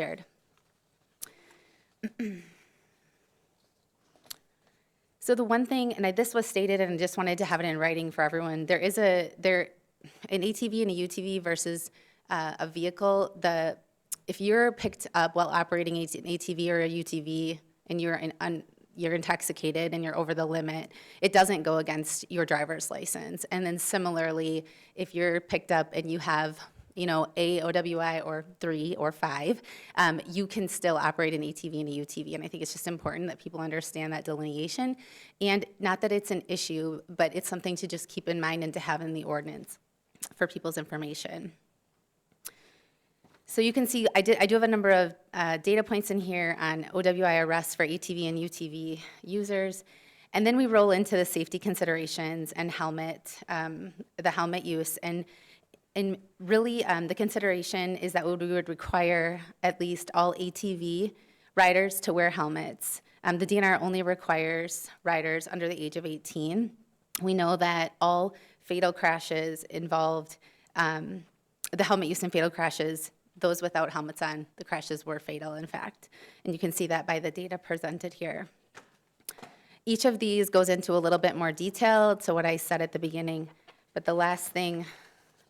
So the one thing, and this was stated, and I just wanted to have it in writing for everyone, an ATV and a UTV versus a vehicle, if you're picked up while operating an ATV or a UTV and you're intoxicated and you're over the limit, it doesn't go against your driver's license. And then similarly, if you're picked up and you have, a OWI or 3 or 5, you can still operate an ATV and a UTV. And I think it's just important that people understand that delineation. And not that it's an issue, but it's something to just keep in mind and to have in the ordinance for people's information. So you can see, I do have a number of data points in here on OWI arrests for ATV and UTV users. And then we roll into the safety considerations and the helmet use. And really, the consideration is that we would require at least all ATV riders to wear helmets. The DNR only requires riders under the age of 18. We know that all fatal crashes involved, the helmet use in fatal crashes, those without helmets on, the crashes were fatal, in fact. And you can see that by the data presented here. Each of these goes into a little bit more detail to what I said at the beginning. But the last thing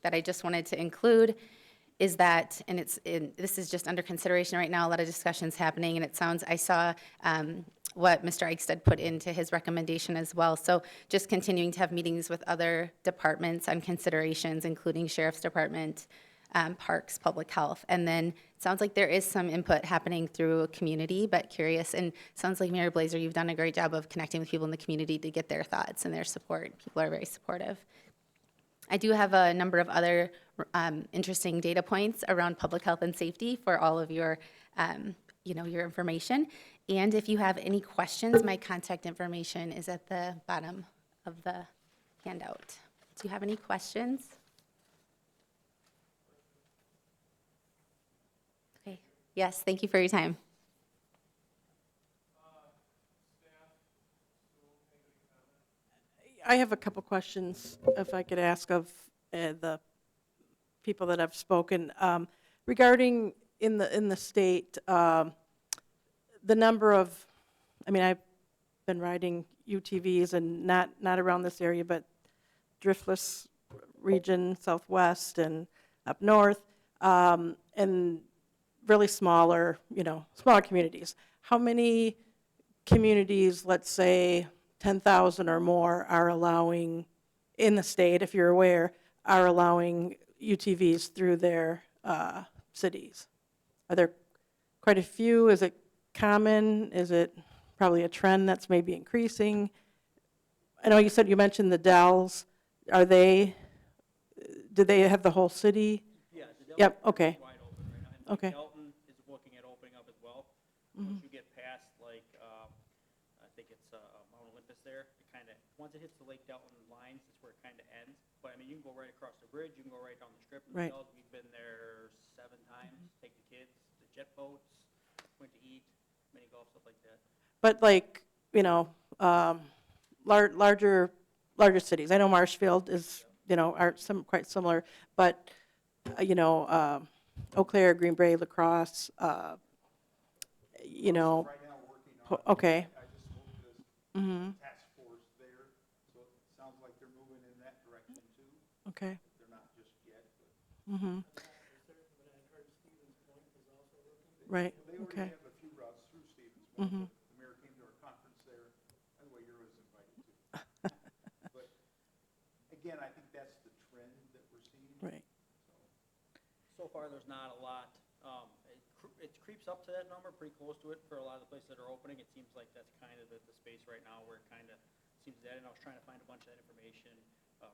that I just wanted to include is that, and this is just under consideration right now, a lot of discussions happening, and I saw what Mr. Eichstadt put into his recommendation as well. So just continuing to have meetings with other departments on considerations, including Sheriff's Department, Parks, Public Health. And then it sounds like there is some input happening through a community, but curious. And sounds like Mayor Blazer, you've done a great job of connecting with people in the community to get their thoughts and their support. People are very supportive. I do have a number of other interesting data points around public health and safety for all of your, your information. And if you have any questions, my contact information is at the bottom of the handout. Do you have any questions? Okay. Yes, thank you for your time. I have a couple questions, if I could ask of the people that have spoken. Regarding in the state, the number of, I've been riding UTVs and not around this area, but Driftless region, Southwest and up north, and really smaller communities. How many communities, let's say 10,000 or more, are allowing, in the state, if you're aware, are allowing UTVs through their cities? Are there quite a few? Is it common? Is it probably a trend that's maybe increasing? I know you mentioned the Dells. Do they have the whole city? Yeah, the Delton Yep, okay. is wide open right now. And Okay. Delton is looking at opening up as well. Once you get past, I think it's Mount Olympus there, once it hits the Lake Delton lines, that's where it kind of ends. But, you can go right across the bridge, you can go right down the strip. Right. We've been there 7 times, take the kids, the jet boats, went to eat, mini golf, stuff like that. But larger cities. I know Marshfield is, are quite similar, but, Eau Claire, Green Bay, La Crosse, Right now, working on. okay. I just moved this task force there, so it sounds like they're moving in that direction too. Okay. They're not just yet, but. Right, They already okay. have a few routes through Stevens Point, but the mayor came to our conference there. By the way, you're always invited too. But again, I think that's the trend that we're seeing. Right. So far, there's not a lot. It creeps up to that number, pretty close to it for a lot of the places that are opening. It seems like that's kind of the space right now where it kind of seems that, and I was trying to find a bunch of that information.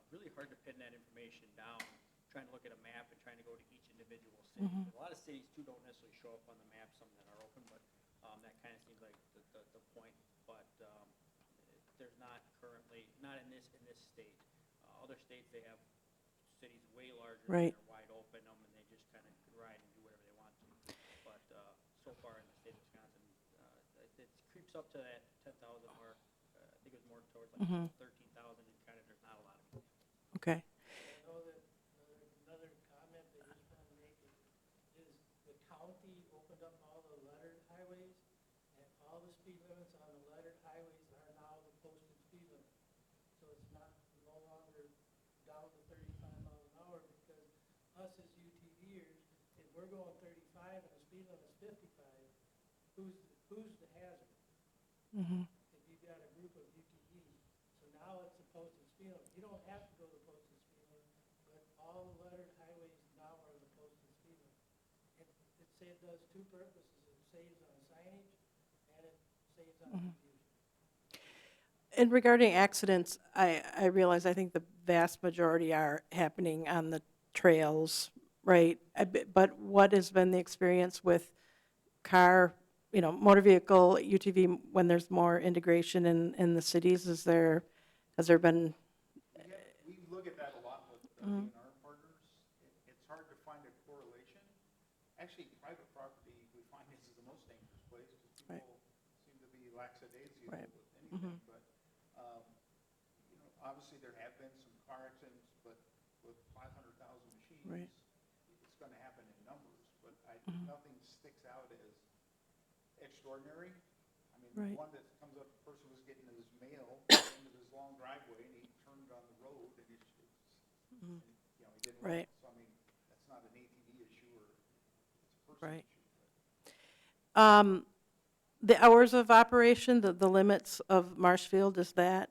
Really hard to pin that information down, trying to look at a map and trying to go to each individual city. A lot of cities too don't necessarily show up on the map, some that are open, but that kind of seems like the point. But there's not currently, not in this state. Other states, they have cities way larger, Right. and they're wide open, and they just kind of ride and do whatever they want to. But so far in the state of Wisconsin, it creeps up to that 10,000 mark. I think it was more towards 13,000, and kind of there's not a lot of it. Okay. Another comment that I just want to make is the county opened up all the lettered highways, and all the speed limits on the lettered highways are now the posted we're going 35 and the speed limit's 55, who's the hazard? If you've got a group of UTVs, so now it's the posted speed limit. You don't have to go to the posted speed limit, but all the lettered highways now are the posted speed limit. It does two purposes. It saves on signage and it saves on confusion. And regarding accidents, I realize, I think the vast majority are happening on the trails, right? But what has been the experience with car, motor vehicle, UTV, when there's more integration in the cities? Has there been, We look at that a lot with our partners. It's hard to find a correlation. Actually, private property, we find this is the most dangerous place because Right. people seem to be lackadaisical Right. with anything. But, obviously there have been some car accidents, but with 500,000 machines, Right. it's going to happen in numbers. But nothing sticks out as extraordinary. I mean, Right. the one that comes up, the person was getting his mail into this long driveway and he turned on the road and he didn't. Right. So, I mean, that's not an ATV issue or it's a person Right. issue. The hours of operation, the limits of Marshfield, is that,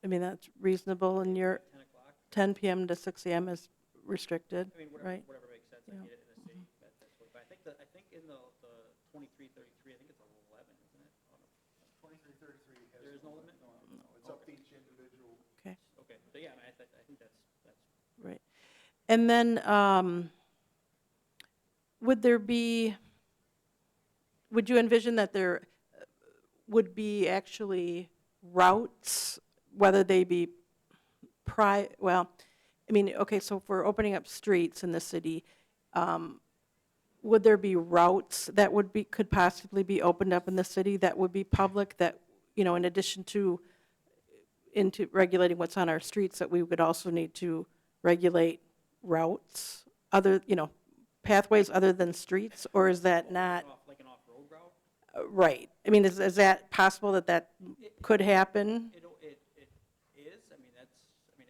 that's reasonable in your, 10 o'clock. 10 PM to 6 AM is restricted, I mean, right? whatever makes sense. I Yeah. get it in the city. That's what, but I think in the 2333, I think it's 11, isn't it? 2333 has. There is no limit? No, it's up to each individual. Okay, Okay, so yeah, I think that's right. And then, would you envision that there would be actually routes, whether they be okay, so if we're opening up streets in the city, would there be routes that could possibly be opened up in the city that would be public, that, in addition to into regulating what's on our streets, that we would also need to regulate routes, pathways other than streets, or is that not? like an off-road route. Right. Is that possible that could happen? It is.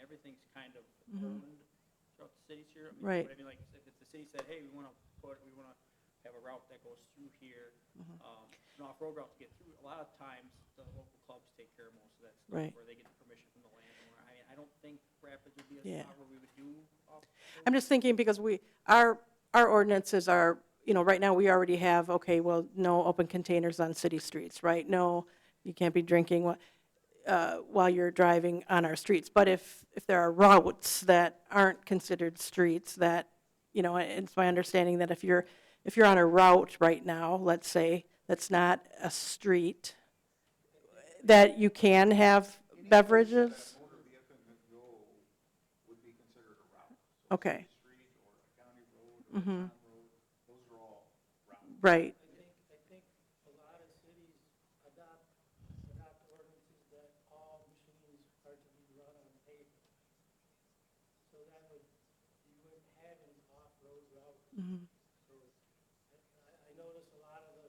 Everything's kind of owned throughout the cities here. Right. But like if the city said, hey, we want to have a route that goes through here, an off-road route to get through. A lot of times, the local clubs take care of most of that stuff, Right. where they get the permission from the landowner. I don't think Rapids would be a Yeah. spot where we would do off-road. I'm just thinking because our ordinances are, right now we already have, okay, well, no open containers on city streets, right? No, you can't be drinking while you're driving on our streets. But if there are routes that aren't considered streets, that, it's my understanding that if you're on a route right now, let's say, that's not a street, that you can have beverages? Motor vehicle could go, would be considered a route. Okay, Street or a county road or a town road, those are all routes. right, I think a lot of cities adopt ordinances that all machines are to be run on paper. So you wouldn't have any off-road routes. So I notice a lot of the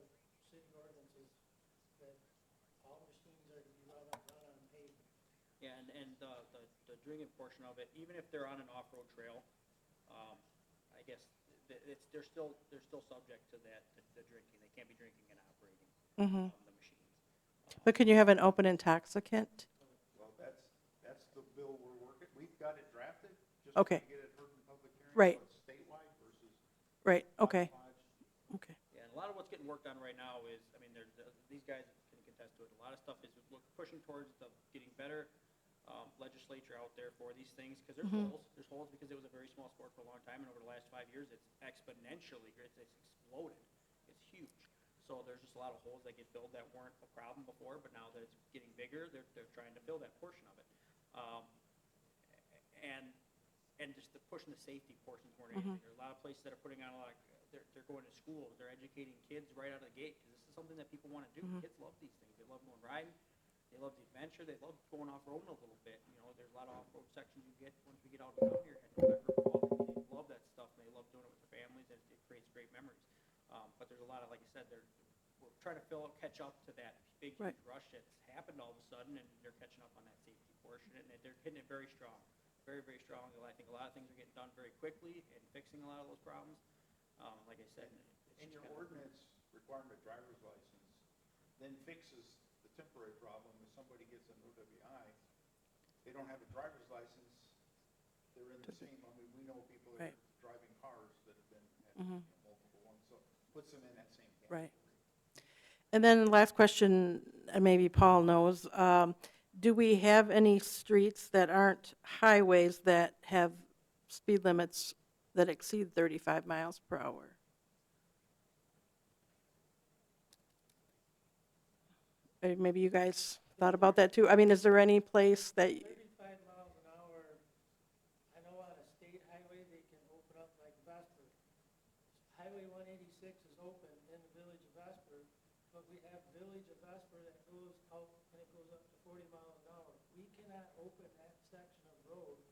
city ordinances that all machines are to be run on paper. Yeah, and the drinking portion of it, even if they're on an off-road trail, I guess they're still subject to that, the drinking. They can't be drinking and operating the machines. but can you have an open intoxicant? Well, that's the bill we're working, we've got it drafted, just Okay. to get it heard in public hearing. Right. So it's statewide versus. Right, okay, lodge. okay, Yeah, and a lot of what's getting worked on right now is, these guys can contest to it. A lot of stuff is pushing towards getting better legislature out there for these things, because there's holes. There's holes because it was a very small sport for a long time, and over the last 5 years, it's exponentially, it's exploded. It's huge. So there's just a lot of holes that get filled that weren't a problem before, but now that it's getting bigger, they're trying to fill that portion of it. And just pushing the safety portions more than anything. There are a lot of places that are putting on they're going to schools, they're educating kids right out of the gate, because this is something that people want to do. Kids love these things. They love going riding. They love the adventure. They love going off-roading a little bit. There's a lot of off-road sections you get once we get out down here. And November, fall, they love that stuff, and they love doing it with their families, and it creates great memories. But there's a lot of, like I said, we're trying to catch up to that big, Right. huge rush that's happened all of a sudden, and they're catching up on that safety portion, and they're hitting it very strong, very, very strong. I think a lot of things are getting done very quickly and fixing a lot of those problems. Like I said. And your ordinance requiring a driver's license then fixes the temporary problem if somebody gets an OWI, they don't have a driver's license, they're in the same, I mean, we know people that Right. are driving cars that have been, had, multiple ones, so puts them in that same category. Right. And then last question, and maybe Paul knows, do we have any streets that aren't highways that have speed limits that exceed 35 miles per hour? Maybe you guys thought about that too? I mean, is there any place that, 35 miles an hour, I know on a state highway, they can open up like Vesper. Highway 186 is open in the village of Vesper, but we have village of Vesper that goes out and it goes up to 40 miles an hour. We cannot open that section of road,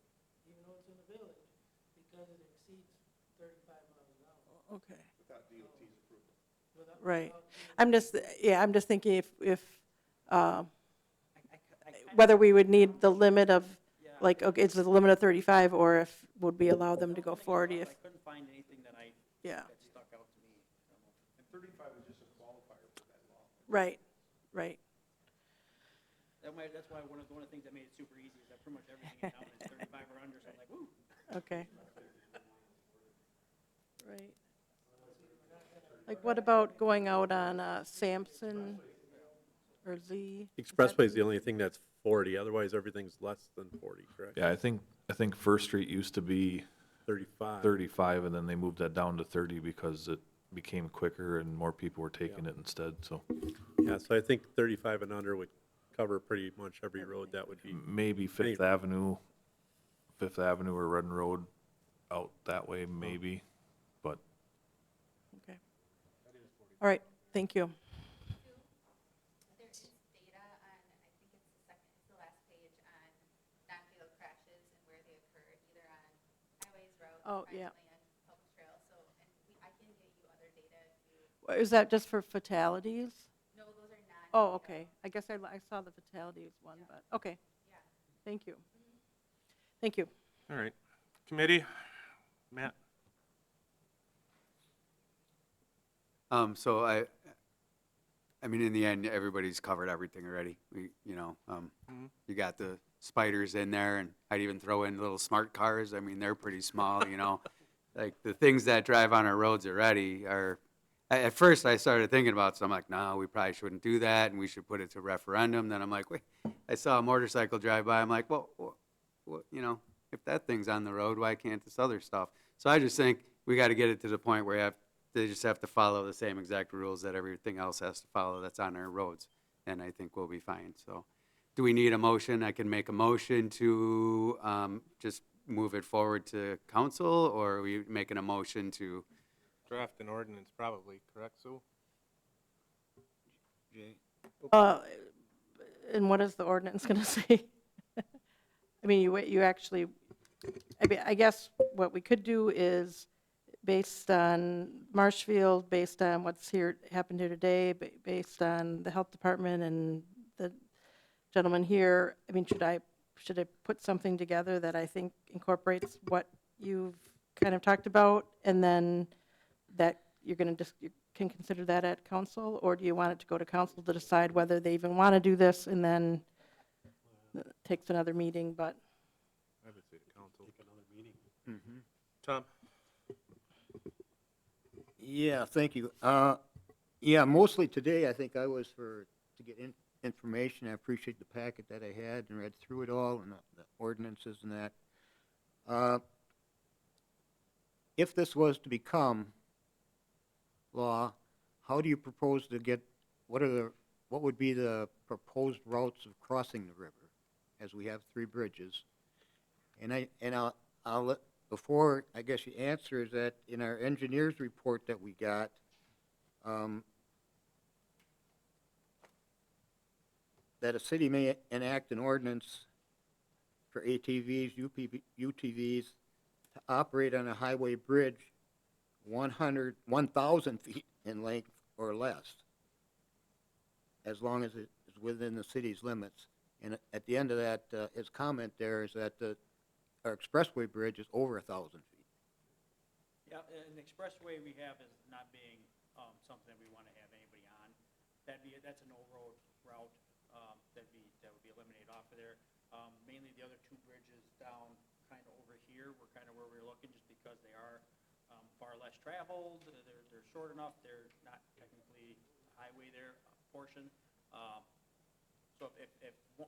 even though it's in the village, because it exceeds 35 miles an hour. okay. Without DOT's approval. Right. I'm just thinking if, whether we would need the limit of, like, okay, it's the limit of 35, or if, would we allow them to go 40 if, I couldn't find anything that yeah, that stuck out to me. And 35 is just a qualifier for that law. right, right. That's why one of the things that made it super easy is that pretty much everything in town is 35 or under, so I'm like, woo. Okay. Right. Like, what about going out on Sampson or Z? Expressway is the only thing that's 40, otherwise everything's less than 40, correct? Yeah, I think First Street used to be 35. 35, and then they moved that down to 30 because it became quicker and more people were taking it instead, so Yeah, so I think 35 and under would cover pretty much every road that would be, maybe Fifth Avenue or Redden Road out that way, maybe, but Okay. All right, thank you. There is data on, I think it's the last page on non-fatal crashes and where they occurred, either on highways, roads, Oh, private yeah. land, public trails, so, and I can get you other data if you, Is that just for fatalities? no, those are not. Oh, okay. I guess I saw the fatalities one, but, okay. Yeah. Thank you. Thank you. All right. Committee, Matt? So I mean, in the end, everybody's covered everything already. You got the spiders in there, and I'd even throw in little smart cars. I mean, they're pretty small, Like, the things that drive on our roads already are, at first I started thinking about, so I'm like, no, we probably shouldn't do that, and we should put it to referendum. Then I'm like, wait, I saw a motorcycle drive by. I'm like, well, if that thing's on the road, why can't this other stuff? So I just think we got to get it to the point where they just have to follow the same exact rules that everything else has to follow that's on our roads, and I think we'll be fine. So, do we need a motion? I can make a motion to just move it forward to council, or are we making a motion to? Draft an ordinance probably, correct, Sue? And what is the ordinance going to say? I mean, you actually, I guess what we could do is, based on Marshfield, based on what's happened here today, based on the health department and the gentleman here, I mean, should I put something together that I think incorporates what you've kind of talked about, and then that you can consider that at council, or do you want it to go to council to decide whether they even want to do this, and then it takes another meeting, but, I would say to council. Take another meeting. Tom? Yeah, thank you. Yeah, mostly today, I think I was to get information. I appreciate the packet that I had and read through it all and the ordinances and that. If this was to become law, how do you propose to get, what would be the proposed routes of crossing the river, as we have 3 bridges? And I'll let, before I guess you answer, is that in our engineer's report that we got, that a city may enact an ordinance for ATVs, UTVs to operate on a highway bridge 1,000 feet in length or less, as long as it is within the city's limits. And at the end of that, his comment there is that our expressway bridge is over 1,000 feet. Yeah, an expressway we have is not being, something we want to have anybody on. That's a no-road route, that would be eliminated off of there. Mainly the other two bridges down kind of over here were kind of where we were looking, just because they are, far less traveled, they're short enough, they're not technically a highway there, portion. So if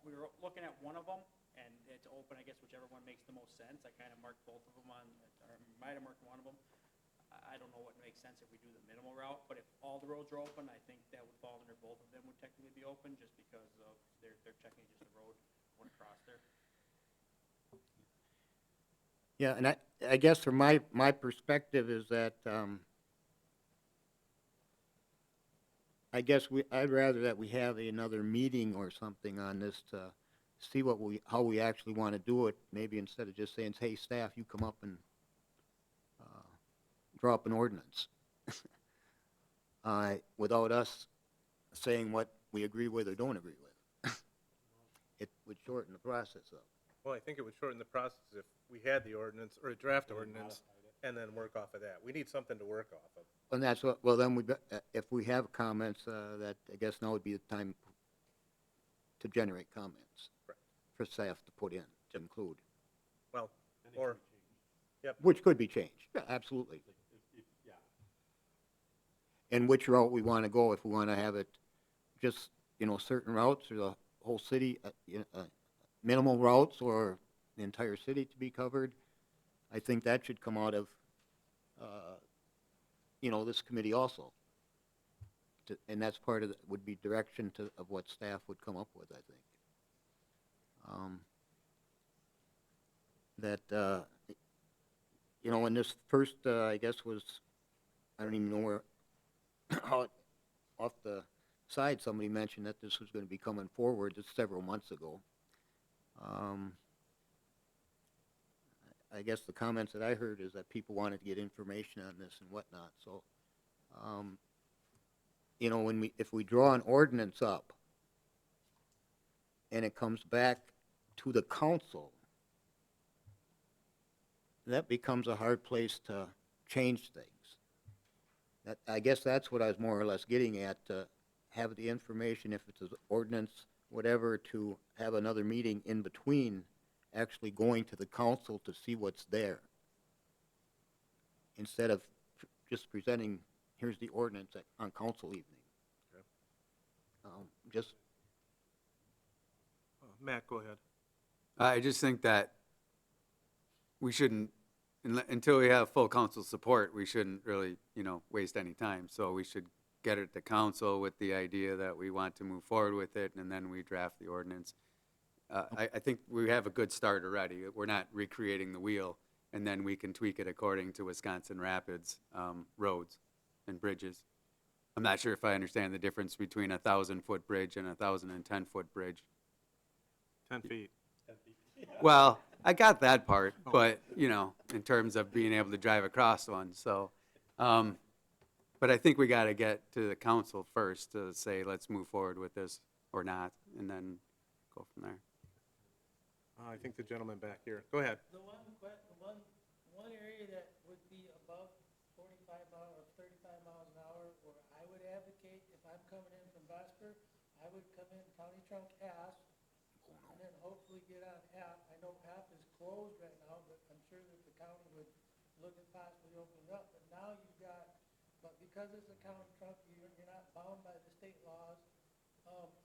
we were looking at one of them, and it's open, I guess whichever one makes the most sense, I kind of marked both of them on, or might have marked one of them. I don't know what makes sense if we do the minimal route, but if all the roads are open, I think that would fall under both of them would technically be open, just because of, they're technically just a road, one across there. Yeah, and I guess from my perspective is that, I guess I'd rather that we have another meeting or something on this to see how we actually want to do it, maybe instead of just saying, hey, staff, you come up and draw up an ordinance. Without us saying what we agree with or don't agree with. It would shorten the process up. Well, I think it would shorten the process if we had the ordinance, or a draft ordinance, and then work off of that. We need something to work off of. And that's what, well, then if we have comments, that, I guess now would be the time to generate comments. Right. For staff to put in, to include, Well, or, which could be changed, yeah, absolutely. And which route we want to go, if we want to have it just, certain routes, or the whole city, minimal routes, or the entire city to be covered. I think that should come out of, this committee also. And that's part of, would be direction of what staff would come up with, I think. When this first, I guess was, I don't even know where, how, off the side, somebody mentioned that this was going to be coming forward just several months ago. I guess the comments that I heard is that people wanted to get information on this and whatnot, so, if we draw an ordinance up and it comes back to the council, that becomes a hard place to change things. I guess that's what I was more or less getting at, to have the information, if it's an ordinance, whatever, to have another meeting in between actually going to the council to see what's there. Instead of just presenting, here's the ordinance on council evening. Just, Matt, go ahead. I just think that we shouldn't, until we have full council support, we shouldn't really, waste any time. So we should get it to council with the idea that we want to move forward with it, and then we draft the ordinance. I think we have a good start already. We're not recreating the wheel, and then we can tweak it according to Wisconsin Rapids roads and bridges. I'm not sure if I understand the difference between a 1,000-foot bridge and a 1,010-foot bridge. 10 feet. Well, I got that part, but, in terms of being able to drive across one, so. But I think we gotta get to the council first to say, let's move forward with this or not, and then go from there. I think the gentleman back here. Go ahead. The one area that would be above 45 miles or 35 miles an hour, where I would advocate, if I'm coming in from Vesper, I would come in County Trunk F, and then hopefully get on F. I know F is closed right now, but I'm sure that the county would look at possibly opening up. But now you've got, but because it's a county trunk, you're not bound by the state laws.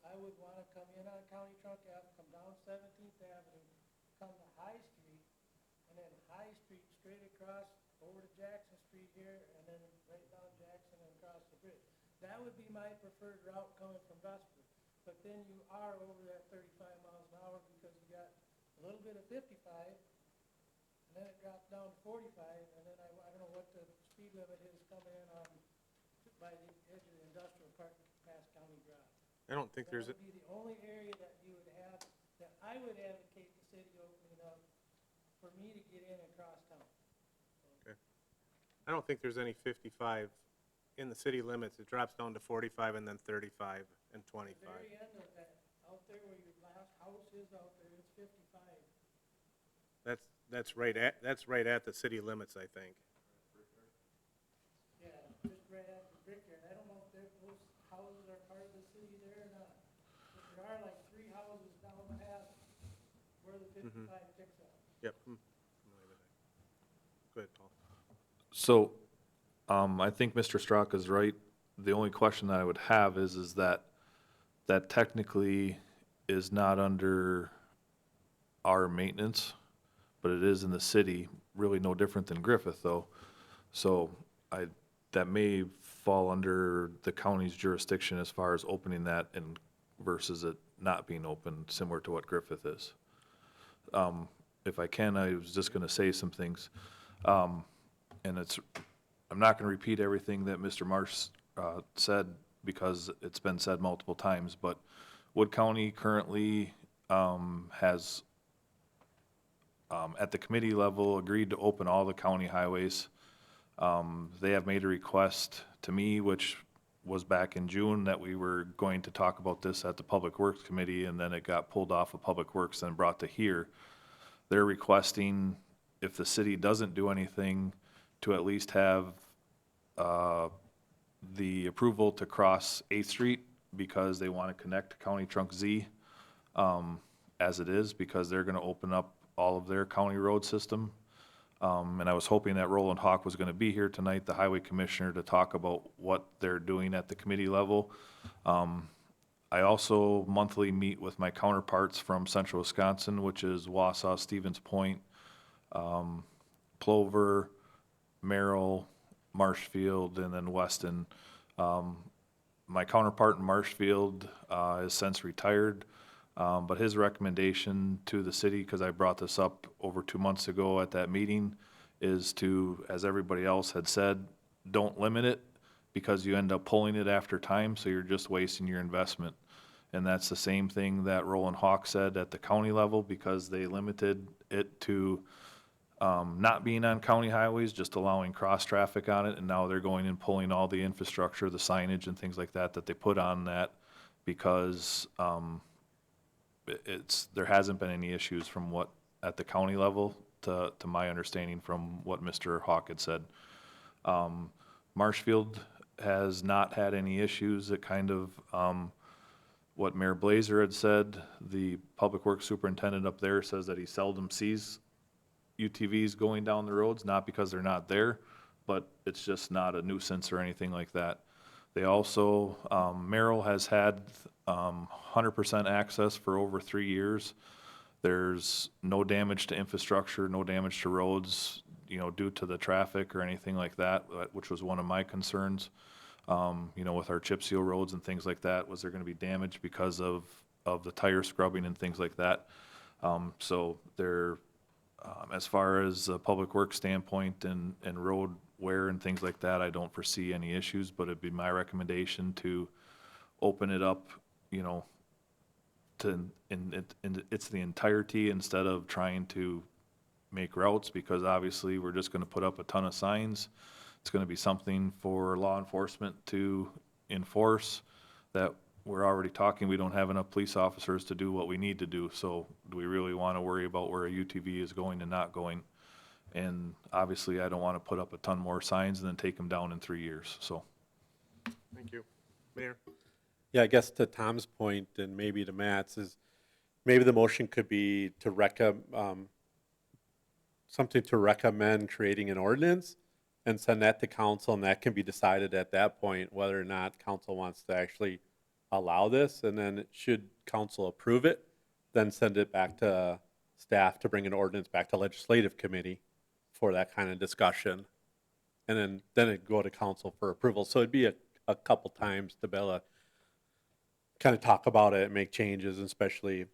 I would want to come in on County Trunk F, come down 17th Avenue, come to High Street, and then High Street straight across over to Jackson Street here, and then right down Jackson and across the bridge. That would be my preferred route coming from Vesper. But then you are over that 35 miles an hour because you got a little bit of 55, and then it drops down to 45, and then I don't know what the speed limit is coming in on by the edge of the industrial park past County Drive. I don't think there's, That would be the only area that you would have, that I would advocate the city opening up for me to get in and cross town. I don't think there's any 55 in the city limits. It drops down to 45 and then 35 and 25. The very end of that, out there where your last house is out there, it's 55. That's right at the city limits, I think. there are like 3 houses down past where the 55 picks up. Yep. Go ahead, Paul. So, I think Mr. Straka is right. The only question that I would have is that technically is not under our maintenance, but it is in the city, really no different than Griffith, though. So that may fall under the county's jurisdiction as far as opening that and versus it not being open, similar to what Griffith is. If I can, I was just gonna say some things. And I'm not gonna repeat everything that Mr. Marsh, said, because it's been said multiple times, but Wood County currently, has, at the committee level, agreed to open all the county highways. They have made a request to me, which was back in June, that we were going to talk about this at the Public Works Committee, and then it got pulled off of Public Works and brought to here. They're requesting, if the city doesn't do anything, to at least have the approval to cross 8th Street, because they want to connect to County Trunk Z as it is, because they're going to open up all of their county road system. And I was hoping that Roland Hawk was going to be here tonight, the highway commissioner, to talk about what they're doing at the committee level. I also monthly meet with my counterparts from central Wisconsin, which is Wausau, Stevens Point, Plover, Merrill, Marshfield, and then Weston. My counterpart in Marshfield has since retired, but his recommendation to the city, because I brought this up over 2 months ago at that meeting, is to, as everybody else had said, don't limit it, because you end up pulling it after time, so you're just wasting your investment. And that's the same thing that Roland Hawk said at the county level, because they limited it to not being on county highways, just allowing cross-traffic on it, and now they're going and pulling all the infrastructure, the signage and things like that they put on that, because there hasn't been any issues from what, at the county level, to my understanding from what Mr. Hawk had said. Marshfield has not had any issues. It kind of, what Mayor Blazer had said, the public works superintendent up there says that he seldom sees UTVs going down the roads, not because they're not there, but it's just not a nuisance or anything like that. They also, Merrill has had 100% access for over 3 years. There's no damage to infrastructure, no damage to roads, due to the traffic or anything like that, which was one of my concerns. With our chip seal roads and things like that, was there gonna be damage because of the tire scrubbing and things like that? So they're, as far as a public works standpoint and road wear and things like that, I don't foresee any issues, but it'd be my recommendation to open it up, it's the entirety, instead of trying to make routes, because obviously we're just gonna put up a ton of signs. It's gonna be something for law enforcement to enforce, that we're already talking, we don't have enough police officers to do what we need to do, so do we really wanna worry about where a UTV is going and not going? And obviously, I don't wanna put up a ton more signs and then take them down in 3 years, so. Thank you. Mayor? Yeah, I guess to Tom's point and maybe to Matt's is, maybe the motion could be to something to recommend creating an ordinance and send that to council, and that can be decided at that point whether or not council wants to actually allow this, and then should council approve it, then send it back to staff to bring an ordinance back to legislative committee for that kind of discussion. And then it'd go to council for approval. So it'd be a couple times to be able to kind of talk about it and make changes, and especially,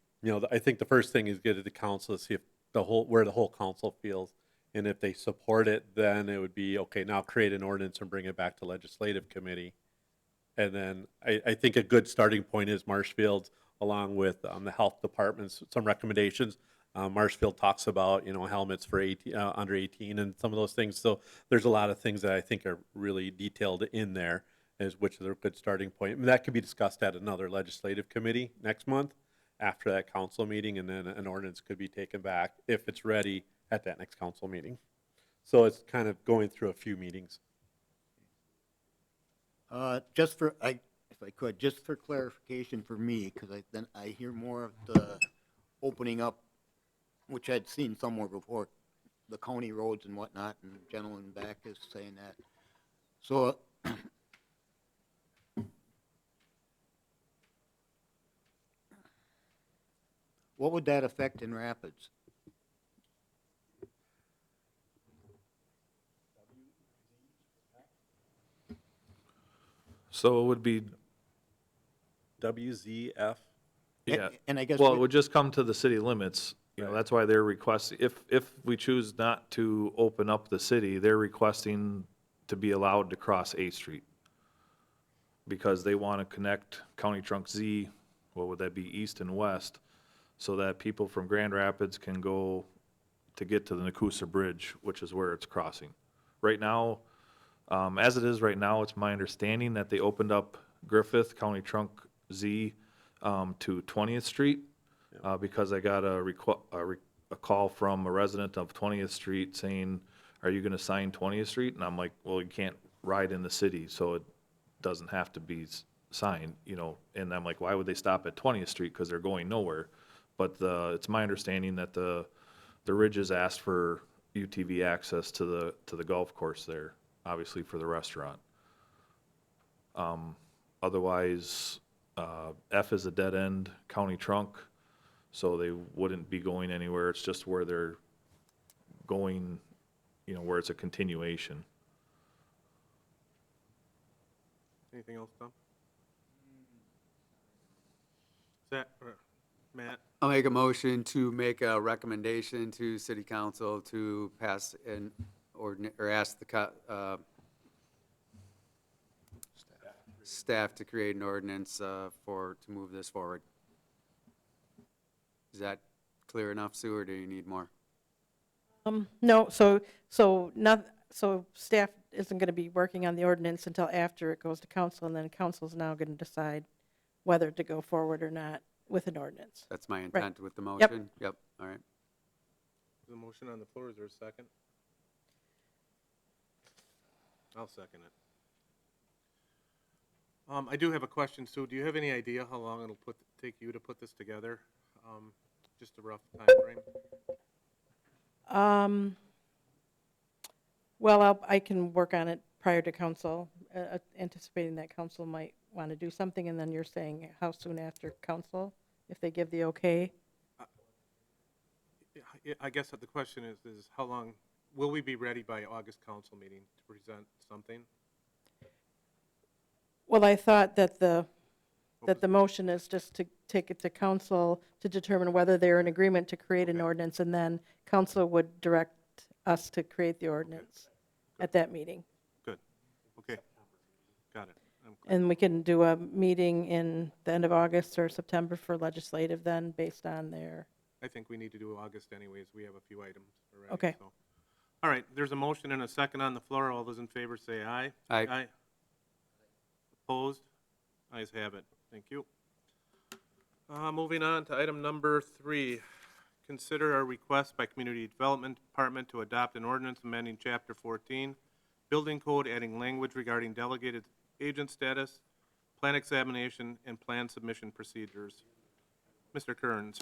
I think the first thing is get it to council to see if where the whole council feels. And if they support it, then it would be, okay, now create an ordinance and bring it back to legislative committee. And then I think a good starting point is Marshfield, along with the health department's some recommendations. Marshfield talks about, helmets for under 18 and some of those things. So there's a lot of things that I think are really detailed in there, which is a good starting point. And that could be discussed at another legislative committee next month after that council meeting, and then an ordinance could be taken back if it's ready at that next council meeting. So it's kind of going through a few meetings. If if I could, just for clarification for me, because then I hear more of the opening up, which I'd seen somewhere before, the county roads and whatnot, and the gentleman back is saying that. So, what would that affect in Rapids? So it would be, WZF, yeah. And I guess, Well, it would just come to the city limits, you know, that's why they're requesting, if we choose not to open up the city, they're requesting to be allowed to cross 8th Street. Because they want to connect County Trunk Z, what would that be, east and west, so that people from Grand Rapids can go to get to the Nakusa Bridge, which is where it's crossing. Right now, as it is right now, it's my understanding that they opened up Griffith, County Trunk Z, to 20th Street, because I got a call from a resident of 20th Street saying, are you gonna sign 20th Street? And I'm like, well, you can't ride in the city, so it doesn't have to be signed, you know, and I'm like, why would they stop at 20th Street? Because they're going nowhere. But it's my understanding that the Ridges asked for UTV access to the golf course there, obviously for the restaurant. Otherwise, F is a dead end county trunk, so they wouldn't be going anywhere. It's just where they're going, you know, where it's a continuation. Anything else, Tom? Zach, or Matt? I'll make a motion to make a recommendation to city council to pass an ordinance, or ask the staff to create an ordinance to move this forward. Is that clear enough, Sue, or do you need more? No, so staff isn't going to be working on the ordinance until after it goes to council, and then council's now going to decide whether to go forward or not with an ordinance. That's my intent with the motion? Yep, all right. There's a motion on the floor, is there a second? I'll second it. I do have a question, Sue, do you have any idea how long it'll take you to put this together? Just a rough timeframe? Well, I can work on it prior to council, anticipating that council might want to do something, and then you're saying how soon after council, if they give the okay? I guess that the question is how long, will we be ready by August council meeting to present something? Well, I thought that the motion is just to take it to council to determine whether they're in agreement to create an ordinance, and then council would direct us to create the ordinance at that meeting. Good, okay, got it. And we can do a meeting in the end of August or September for legislative then, based on their, I think we need to do August anyways, we have a few items already. Okay. So. All right, there's a motion and a second on the floor, all those in favor say aye. Aye. Opposed? Ayes have it, thank you. Moving on to item number 3, consider a request by Community Development Department to adopt an ordinance amending Chapter 14, Building Code, adding language regarding delegated agent status, plan examination, and plan submission procedures. Mr. Kearns.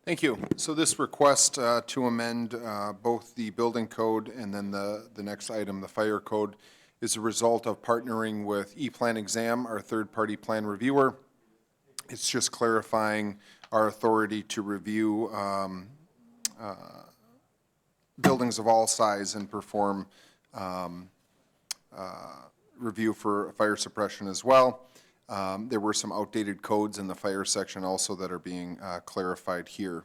Thank you. So this request to amend both the building code and then the next item, the fire code, is a result of partnering with ePlan Exam, our third-party plan reviewer. It's just clarifying our authority to review buildings of all size and perform review for fire suppression as well. There were some outdated codes in the fire section also that are being clarified here.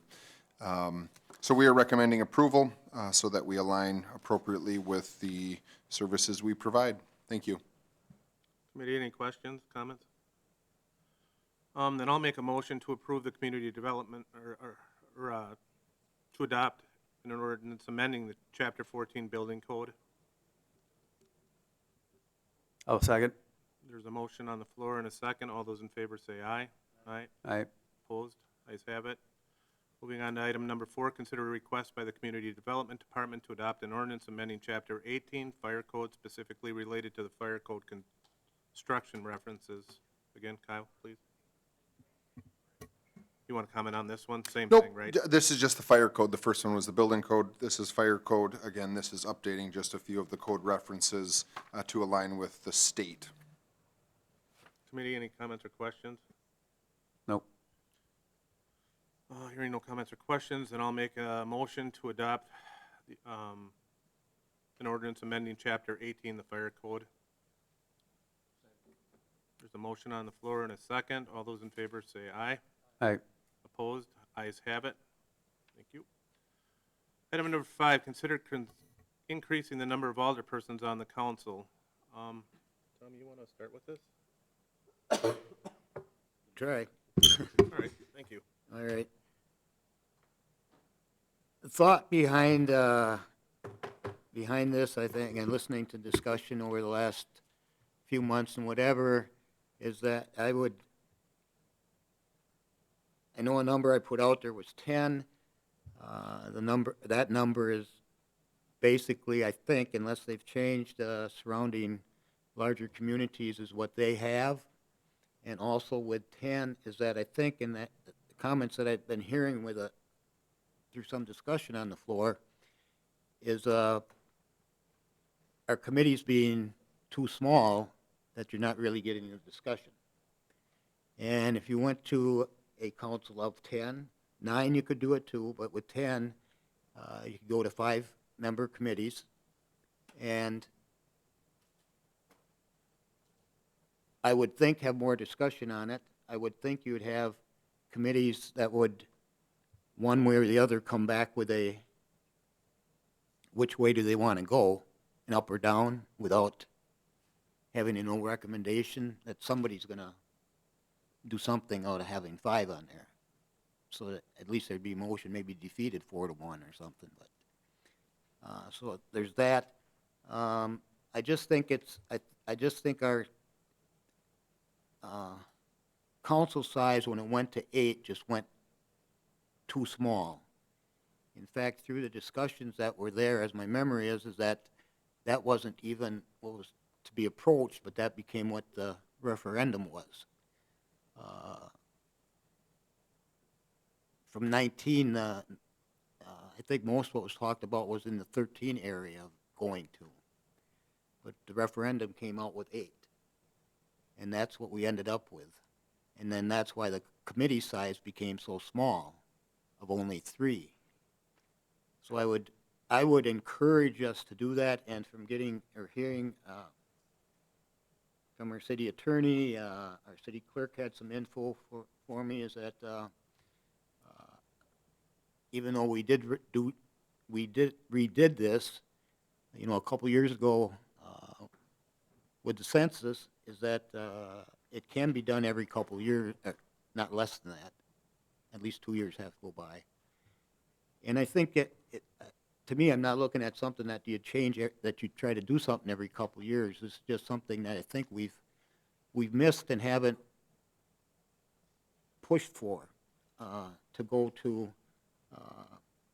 So we are recommending approval so that we align appropriately with the services we provide. Thank you. Committee, any questions, comments? Then I'll make a motion to approve the community development, or to adopt an ordinance amending the Chapter 14 Building Code. Oh, second? There's a motion on the floor and a second. All those in favor say aye. Aye. Aye. Opposed? Ayes have it. Moving on to item number 4, consider a request by the Community Development Department to adopt an ordinance amending Chapter 18 Fire Code specifically related to the fire code construction references. Again, Kyle, please. You want to comment on this one? Same Nope, thing, right? this is just the fire code. The first one was the building code. This is fire code. Again, this is updating just a few of the code references to align with the state. Committee, any comments or questions? Nope. Hearing no comments or questions, then I'll make a motion to adopt the, an ordinance amending Chapter 18, the Fire Code. There's a motion on the floor and a second. All those in favor say aye. Aye. Opposed? Ayes have it. Thank you. Item number 5, consider increasing the number of alderpersons on the council. Tom, you want to start with this? Try. All right, thank you. All right. The thought behind this, I think, and listening to discussion over the last few months and whatever, is that I know a number I put out there was 10. That number is basically, I think, unless they've changed surrounding larger communities, is what they have. And also with 10 is that I think in that the comments that I've been hearing through some discussion on the floor is our committees being too small, that you're not really getting the discussion. And if you went to a council of 10, 9 you could do it too, but with 10, you could go to 5-member committees, and I would think have more discussion on it. I would think you would have committees that would, one way or the other, come back with which way do they want to go, and up or down, without having no recommendation that somebody's going to do something out of having 5 on there. So that at least there'd be motion, maybe defeated 4-1 or something, but, so there's that. I just think our, council size, when it went to 8, just went too small. In fact, through the discussions that were there, as my memory is that wasn't even what was to be approached, but that became what the referendum was. From 19, I think most of what was talked about was in the 13 area of going to. But the referendum came out with 8. And that's what we ended up with. And then that's why the committee size became so small, of only 3. So I would encourage us to do that, and from hearing from our city attorney, our city clerk had some info for me, is that even though we redid this, a couple years ago with the census, is that it can be done every couple years, not less than that. At least 2 years have to go by. And I think to me, I'm not looking at something that you change, that you try to do something every couple years. It's just something that I think we've missed and haven't pushed for, to go to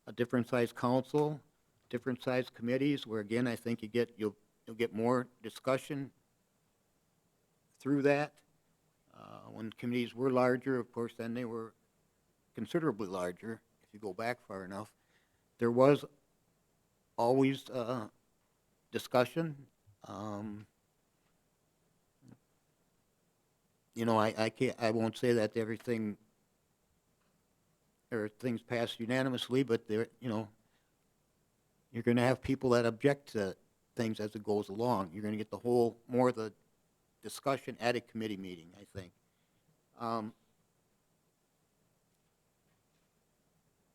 a different size council, different size committees, where again, I think you'll get more discussion through that. When committees were larger, of course, then they were considerably larger, if you go back far enough. There was always discussion. I won't say that everything or things passed unanimously, but you're going to have people that object to things as it goes along. You're going to get more of the discussion at a committee meeting, I think.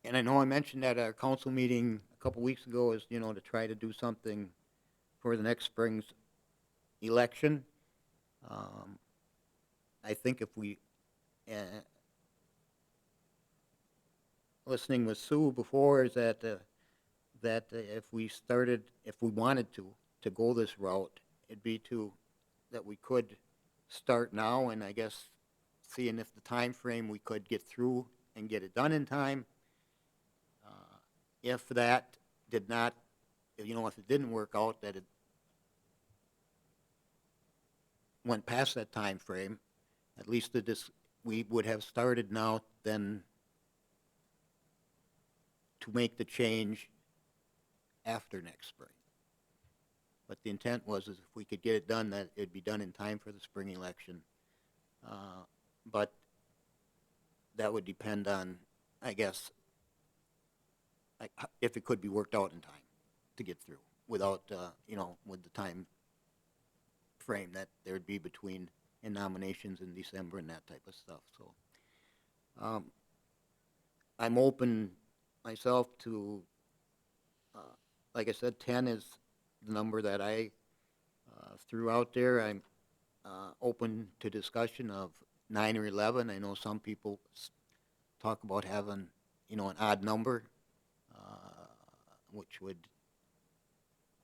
And I know I mentioned at our council meeting a couple weeks ago is, to try to do something for the next spring's election. I think if we, listening with Sue before, is that if we wanted to go this route, it'd be that we could start now, and I guess seeing if the time frame we could get through and get it done in time. If that did not, if it didn't work out, that went past that time frame, at least we would have started now then to make the change after next spring. But the intent was is if we could get it done, that it'd be done in time for the spring election. But that would depend on, I guess, like, if it could be worked out in time to get through without, with the time frame that there'd be between in nominations in December and that type of stuff. So I'm open myself to, like I said, 10 is the number that I threw out there. I'm open to discussion of 9 or 11. I know some people talk about having, an odd number, which would,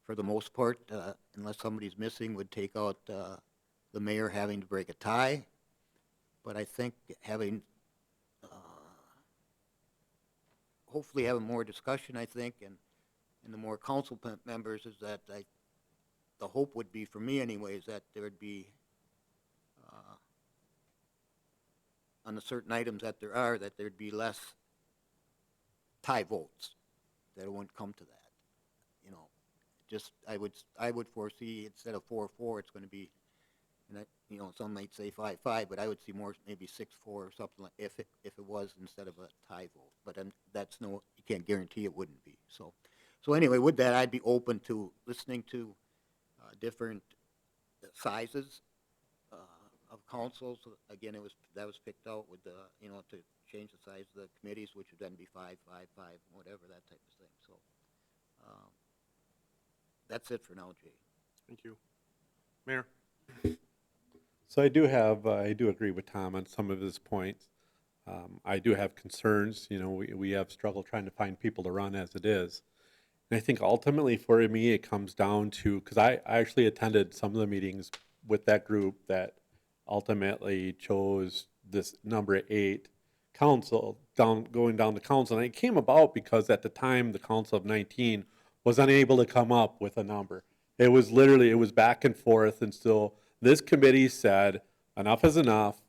for the most part, unless somebody's missing, would take out the mayor having to break a tie. But I think having, hopefully having more discussion, I think, and the more council members is that the hope would be, for me anyways, that there would be, on the certain items that there are, that there'd be less tie votes, that it wouldn't come to that. Just, I would foresee instead of 4-4, it's gonna be, and some might say 5-5, but I would see more, maybe 6-4 or something like, if it was instead of a tie vote. But you can't guarantee it wouldn't be. So anyway, with that, I'd be open to listening to different sizes of councils. Again, that was picked out with the, to change the size of the committees, which would then be 5, 5, 5, whatever, that type of thing. So that's it for now, Jay. Thank you. Mayor? So I do agree with Tom on some of his points. I do have concerns, we have struggled trying to find people to run as it is. And I think ultimately for me, it comes down to, because I actually attended some of the meetings with that group that ultimately chose this number 8 council, going down the council. And it came about because at the time, the council of 19 was unable to come up with a number. It was back and forth, and so this committee said, enough is enough,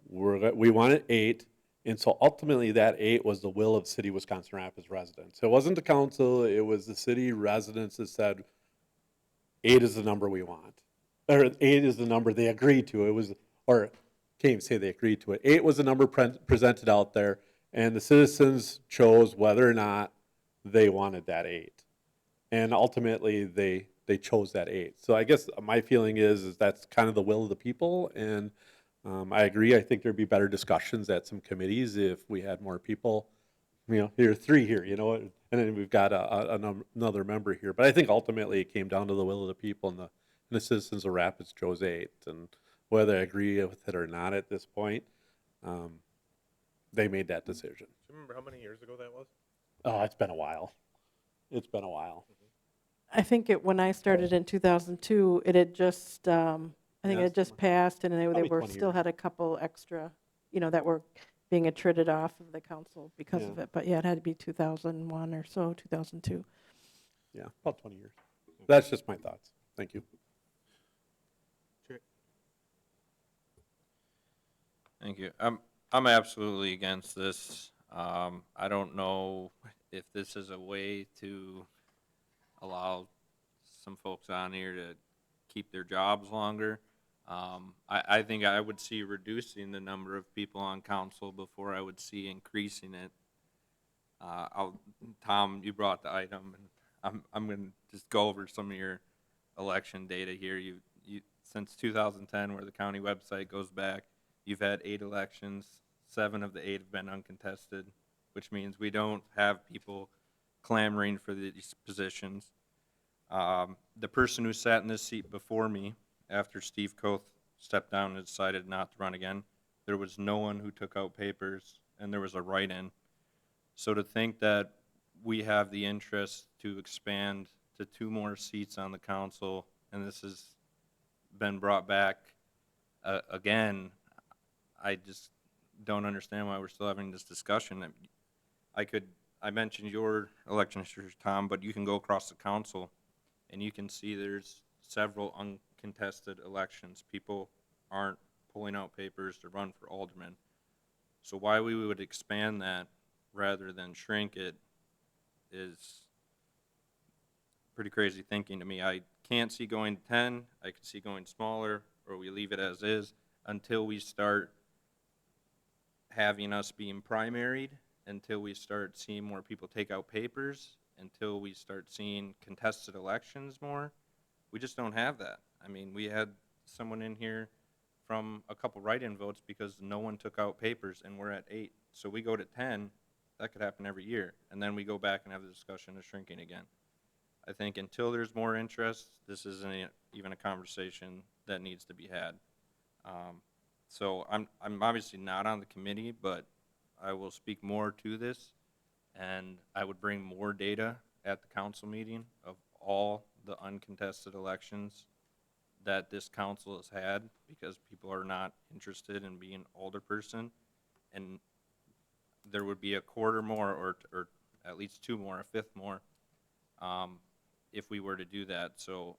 we wanted 8, and so ultimately that 8 was the will of City of Wisconsin Rapids residents. It wasn't the council, it was the city residents that said, 8 is the number we want. Or 8 is the number they agreed to. Can't even say they agreed to it. 8 was the number presented out there, and the citizens chose whether or not they wanted that 8. And ultimately, they chose that 8. So I guess my feeling is that's kind of the will of the people, and I agree. I think there'd be better discussions at some committees if we had more people. Here are 3 here, and then we've got another member here. But I think ultimately it came down to the will of the people, and the citizens of Rapids chose 8. And whether I agree with it or not at this point, they made that decision. Do you remember how many years ago that was? Oh, it's been a while. It's been a while. I think when I started in 2002, it had just, I think it had just passed, and they Probably were 20 still years. had a couple extra, that were being attrited off of the council because of Yeah. it. But yeah, it had to be 2001 or so, 2002. Yeah, about 20 years. That's just my thoughts. Thank you. Thank you. I'm absolutely against this. I don't know if this is a way to allow some folks on here to keep their jobs longer. I think I would see reducing the number of people on council before I would see increasing it. Tom, you brought the item, and I'm going to just go over some of your election data here. You since 2010, where the county website goes back, you've had 8 elections. 7 of the 8 have been uncontested, which means we don't have people clamoring for these positions. The person who sat in this seat before me, after Steve Koth stepped down and decided not to run again, there was no one who took out papers, and there was a write-in. So to think that we have the interest to expand to 2 more seats on the council, and this has been brought back again, I just don't understand why we're still having this discussion. I mentioned your election history, Tom, but you can go across the council and you can see there's several uncontested elections. People aren't pulling out papers to run for alderman. So why we would expand that rather than shrink it is pretty crazy thinking to me. I can't see going to 10, I could see going smaller, or we leave it as is until we start having us being primaried, until we start seeing more people take out papers, until we start seeing contested elections more. We just don't have that. I mean, we had someone in here from a couple write-in votes because no one took out papers, and we're at 8. So we go to 10, that could happen every year, and then we go back and have the discussion of shrinking again. I think until there's more interest, this isn't even a conversation that needs to be had. So I'm obviously not on the committee, but I will speak more to this, and I would bring more data at the council meeting of all the uncontested elections that this council has had, because people are not interested in being alderperson, and there would be a quarter more, or at least 2 more, a 5th more, if we were to do that. So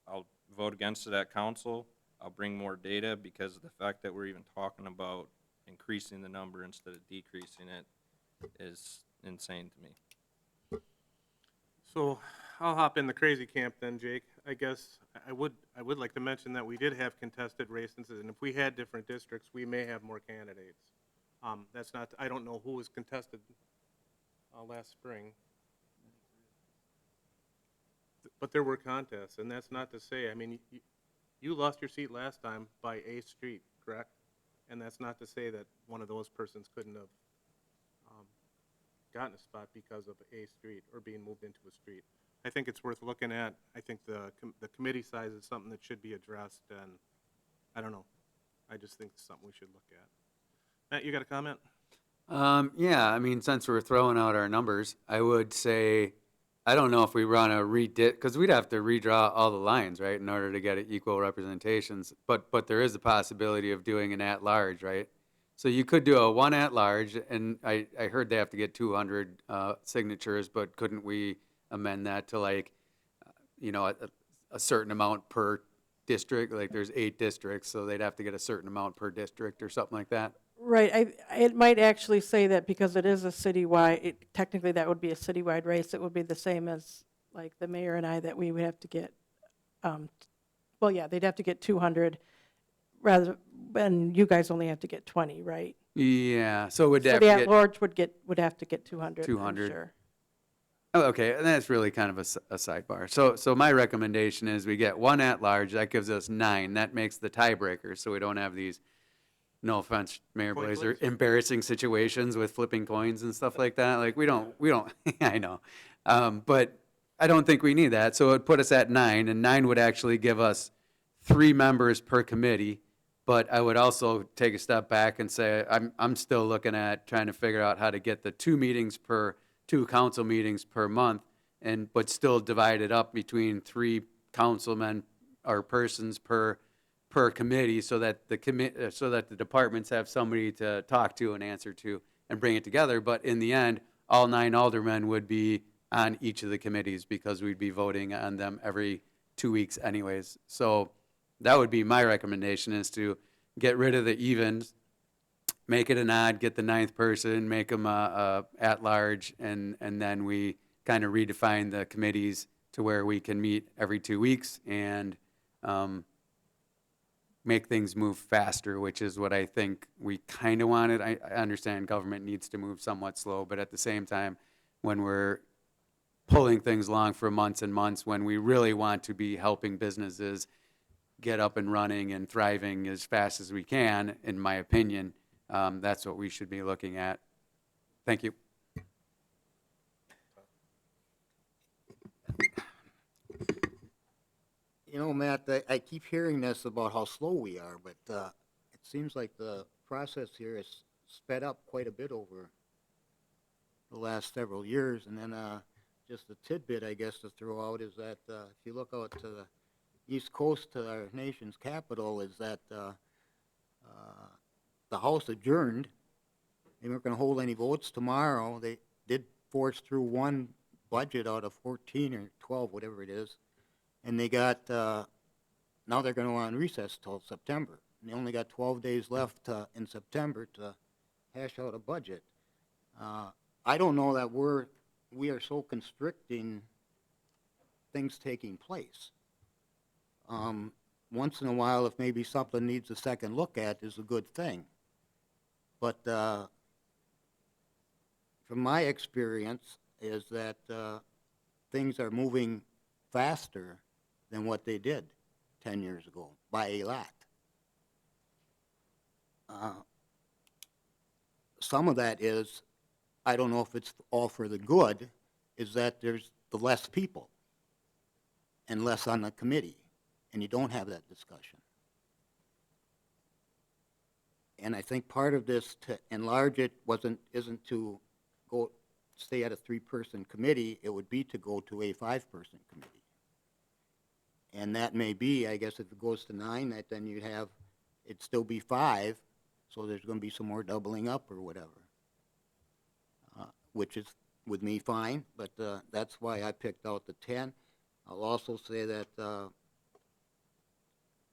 I'll vote against it at council. I'll bring more data, because of the fact that we're even talking about increasing the number instead of decreasing it is insane to me. So I'll hop in the crazy camp then, Jake. I guess I would like to mention that we did have contested races, and if we had different districts, we may have more candidates. That's not, I don't know who was contested last spring. But there were contests, and that's not to say, I mean, you lost your seat last time by a street, correct? And that's not to say that one of those persons couldn't have gotten a spot because of a street or being moved into a street. I think it's worth looking at. I think the committee size is something that should be addressed, and I don't know. I just think it's something we should look at. Matt, you got a comment? Yeah, I mean, since we're throwing out our numbers, I would say, I don't know if we run a because we'd have to redraw all the lines, right, in order to get equal representations. But there is a possibility of doing an at-large, right? So you could do a 1 at-large, and I heard they have to get 200 signatures, but couldn't we amend that to, like, you know, a certain amount per district? Like, there's 8 districts, so they'd have to get a certain amount per district or something like that. Right, it might actually say that because it is a citywide, technically that would be a citywide race. It would be the same as like the mayor and I, that we would have to get, well, yeah, they'd have to get 200 rather, and you guys only have to get 20, right? Yeah, so would So that the get at-large would have to get 200, I'm 200. sure. Oh, okay, and that's really kind of a sidebar. So my recommendation is we get 1 at-large, that gives us 9. That makes the tiebreaker, so we don't have these, no offense, Mayor Coin Blazer, flips? embarrassing situations with flipping coins and stuff like that. Like, we don't, I know. But I don't think we need that, so it would put us at 9, and 9 would actually give us 3 members per committee. But I would also take a step back and say, I'm still looking at trying to figure out how to get the 2 council meetings per month, but still divide it up between 3 councilmen or persons per committee, so that the departments have somebody to talk to and answer to and bring it together. But in the end, all 9 aldermen would be on each of the committees, because we'd be voting on them every 2 weeks anyways. So that would be my recommendation, is to get rid of the evens, make it an odd, get the 9th person, make them a at-large, and then we kind of redefine the committees to where we can meet every 2 weeks and make things move faster, which is what I think we kind of wanted. I understand government needs to move somewhat slow, but at the same time, when we're pulling things along for months and months, when we really want to be helping businesses get up and running and thriving as fast as we can, in my opinion, that's what we should be looking at. Thank you. You know, Matt, I keep hearing this about how slow we are, but it seems like the process here has sped up quite a bit over the last several years. And then just a tidbit, I guess, to throw out is that if you look out to the east coast to our nation's capital, is that the House adjourned. They weren't going to hold any votes tomorrow. They did force through one budget out of 14 or 12, whatever it is. And they got, now they're gonna go on recess till September. And they only got 12 days left, in September to hash out a budget. I don't know that we are so constricting things taking place. Once in a while, if maybe something needs a second look at, is a good thing. But from my experience, is that things are moving faster than what they did 10 years ago, by a lot. Some of that is, I don't know if it's all for the good, is that there's the less people and less on the committee, and you don't have that discussion. And I think part of this, to enlarge it, isn't to go, stay at a 3-person committee, it would be to go to a 5-person committee. And that may be, I guess if it goes to 9, that then you'd have, it'd still be 5, so there's gonna be some more doubling up or whatever. Which is, with me, fine, but that's why I picked out the 10. I'll also say that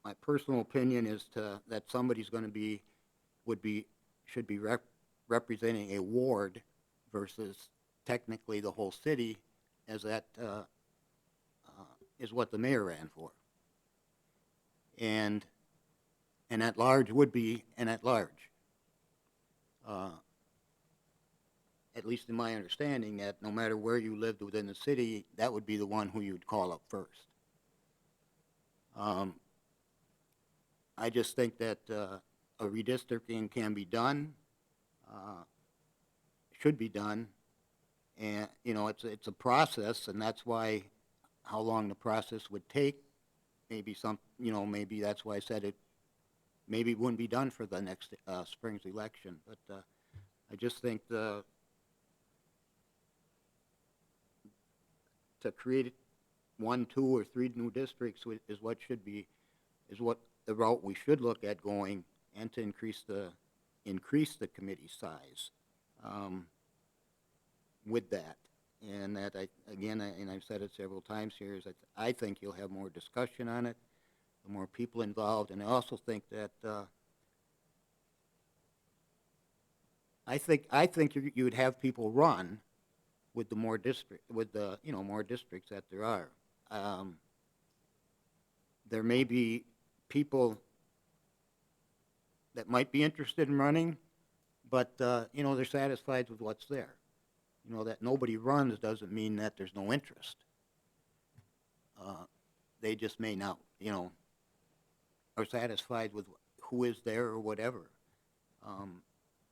my personal opinion is that somebody's gonna be, should be representing a ward versus technically the whole city, as that is what the mayor ran for. And an at-large would be an at-large. At least in my understanding, that no matter where you lived within the city, that would be the one who you'd call up first. I just think that a redistricting can be done, should be done, and, you know, it's a process, and that's why, how long the process would take, maybe maybe that's why I said it, maybe it wouldn't be done for the next spring's election, but I just think to create 1, 2, or 3 new districts is what the route we should look at going, and to increase the committee size with that. And that and I've said it several times here, is that I think you'll have more discussion on it, the more people involved, and I also think that I think you'd have people run with the more more districts that there are. There may be people that might be interested in running, but they're satisfied with what's there. That nobody runs doesn't mean that there's no interest. They just may not, are satisfied with who is there or whatever.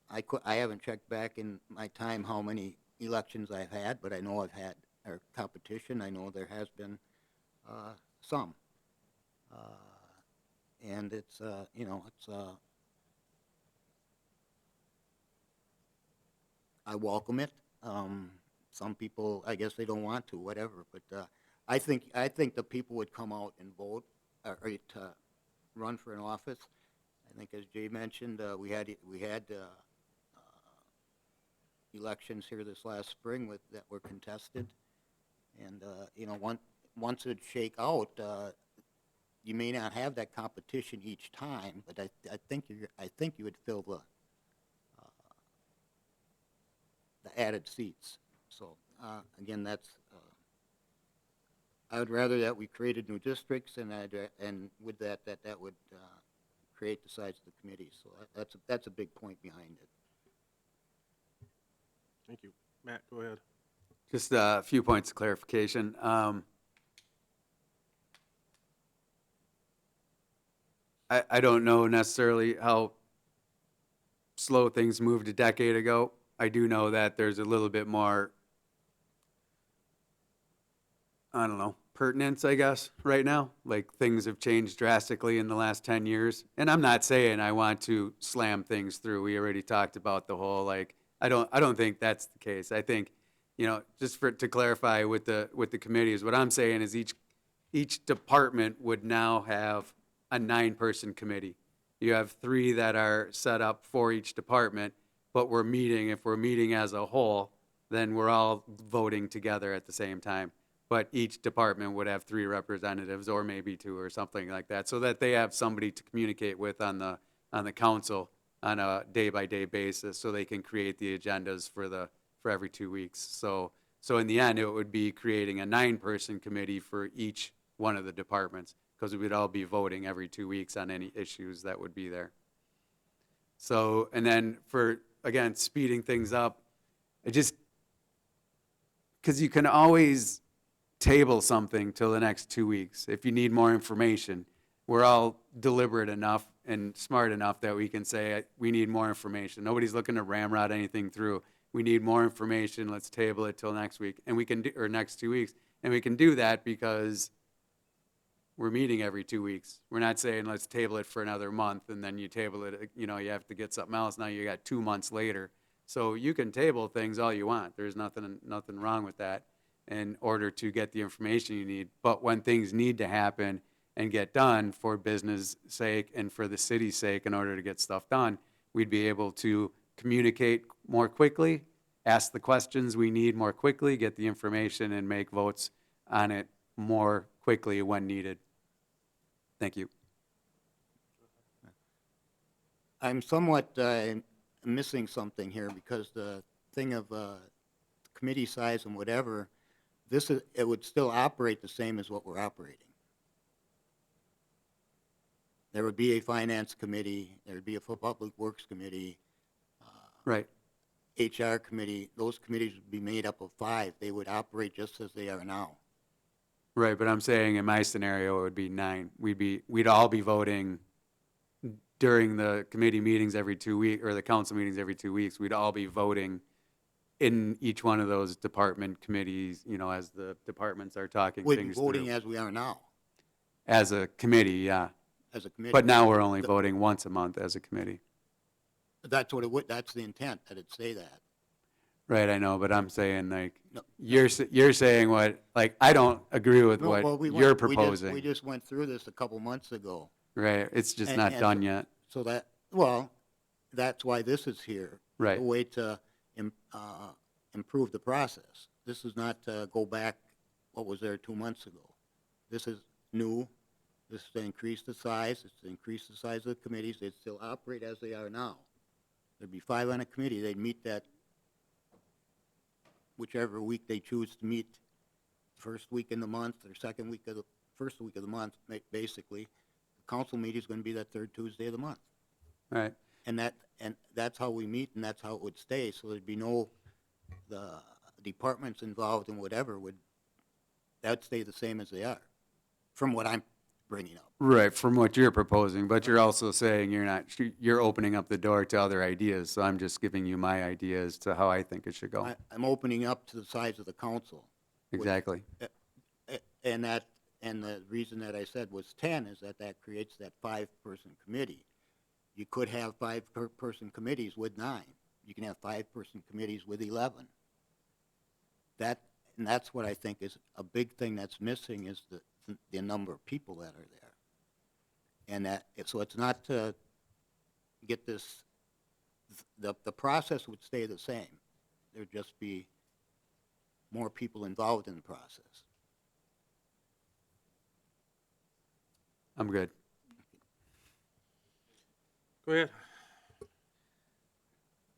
I haven't checked back in my time how many elections I've had, but I know I've had, or competition, I know there has been some. And it's, I welcome it. Some people, I guess they don't want to, whatever, but I think the people would come out and vote, or to run for an office. I think, as Jay mentioned, we had elections here this last spring that were contested, and once it shake out, you may not have that competition each time, but I think you would fill the added seats. So again, that's I would rather that we created new districts, and with that would create the size of the committee. So that's a big point behind it. Thank you. Matt, go ahead. Just a few points of clarification. I don't know necessarily how slow things moved a decade ago. I do know that there's a little bit more, I don't know, pertinence, I guess, right now. Like, things have changed drastically in the last 10 years. And I'm not saying I want to slam things through. We already talked about the whole, like, I don't think that's the case. I think, just to clarify with the committees, what I'm saying is each department would now have a 9-person committee. You have 3 that are set up for each department, but if we're meeting as a whole, then we're all voting together at the same time. but each department would have 3 representatives or maybe 2 or something like that, so that they have somebody to communicate with on the council on a day-by-day basis, so they can create the agendas for every 2 weeks. So in the end, it would be creating a 9-person committee for each one of the departments, because we'd all be voting every 2 weeks on any issues that would be there. So, and then for, again, speeding things up, because you can always table something till the next 2 weeks if you need more information. We're all deliberate enough and smart enough that we can say, we need more information. Nobody's looking to ramrod anything through. We need more information, let's table it till next week, and we can do, or next 2 weeks. And we can do that because we're meeting every 2 weeks. We're not saying, let's table it for another month, and then you table it, you have to get something else. Now you got 2 months later. So you can table things all you want. There's nothing wrong with that in order to get the information you need. But when things need to happen and get done for business sake and for the city's sake in order to get stuff done, we'd be able to communicate more quickly, ask the questions we need more quickly, get the information, and make votes on it more quickly when needed. Thank you. I'm somewhat missing something here, because the thing of committee size and whatever, it would still operate the same as what we're operating. There would be a finance committee, there would be a public works committee, Right. HR committee. Those committees would be made up of 5. They would operate just as they are now. Right, but I'm saying in my scenario, it would be 9. We'd all be voting during the committee meetings every 2 weeks, or the council meetings every 2 weeks. We'd all be voting in each one of those department committees, as the departments are talking We'd be things voting through. as we are now, As a committee, yeah. as a committee. But now we're only voting once a month as a committee. That's what it would, that's the intent, that it say that. Right, I know, but I'm saying, like, No. you're saying what, like, I don't agree with No, well, what we you're went- proposing. We just went through this a couple months ago. Right, it's just And- not and done so- yet. So that's why this is here. Right. A way to improve the process. This is not to go back what was there 2 months ago. This is new. This is to increase the size. It's to increase the size of the committees. They'd still operate as they are now. There'd be 5 on a committee. They'd meet that whichever week they choose to meet, first week in the month or first week of the month, basically. The council meeting is going to be that 3rd Tuesday of the month. Right, And that's how we meet, and that's how it would stay, so there'd be the departments involved in whatever that'd stay the same as they are, from what I'm bringing up. right, from what you're proposing, but you're also saying you're opening up the door to other ideas, so I'm just giving you my ideas to how I think it should go. I'm opening up to the size of the council. Exactly. And the reason that I said was 10 is that creates that 5-person committee. You could have 5-person committees with 9. You can have 5-person committees with 11. And that's what I think is a big thing that's missing, is the number of people that are there. And so it's not to get this, the process would stay the same. There'd just be more people involved in the process. I'm good. Go ahead.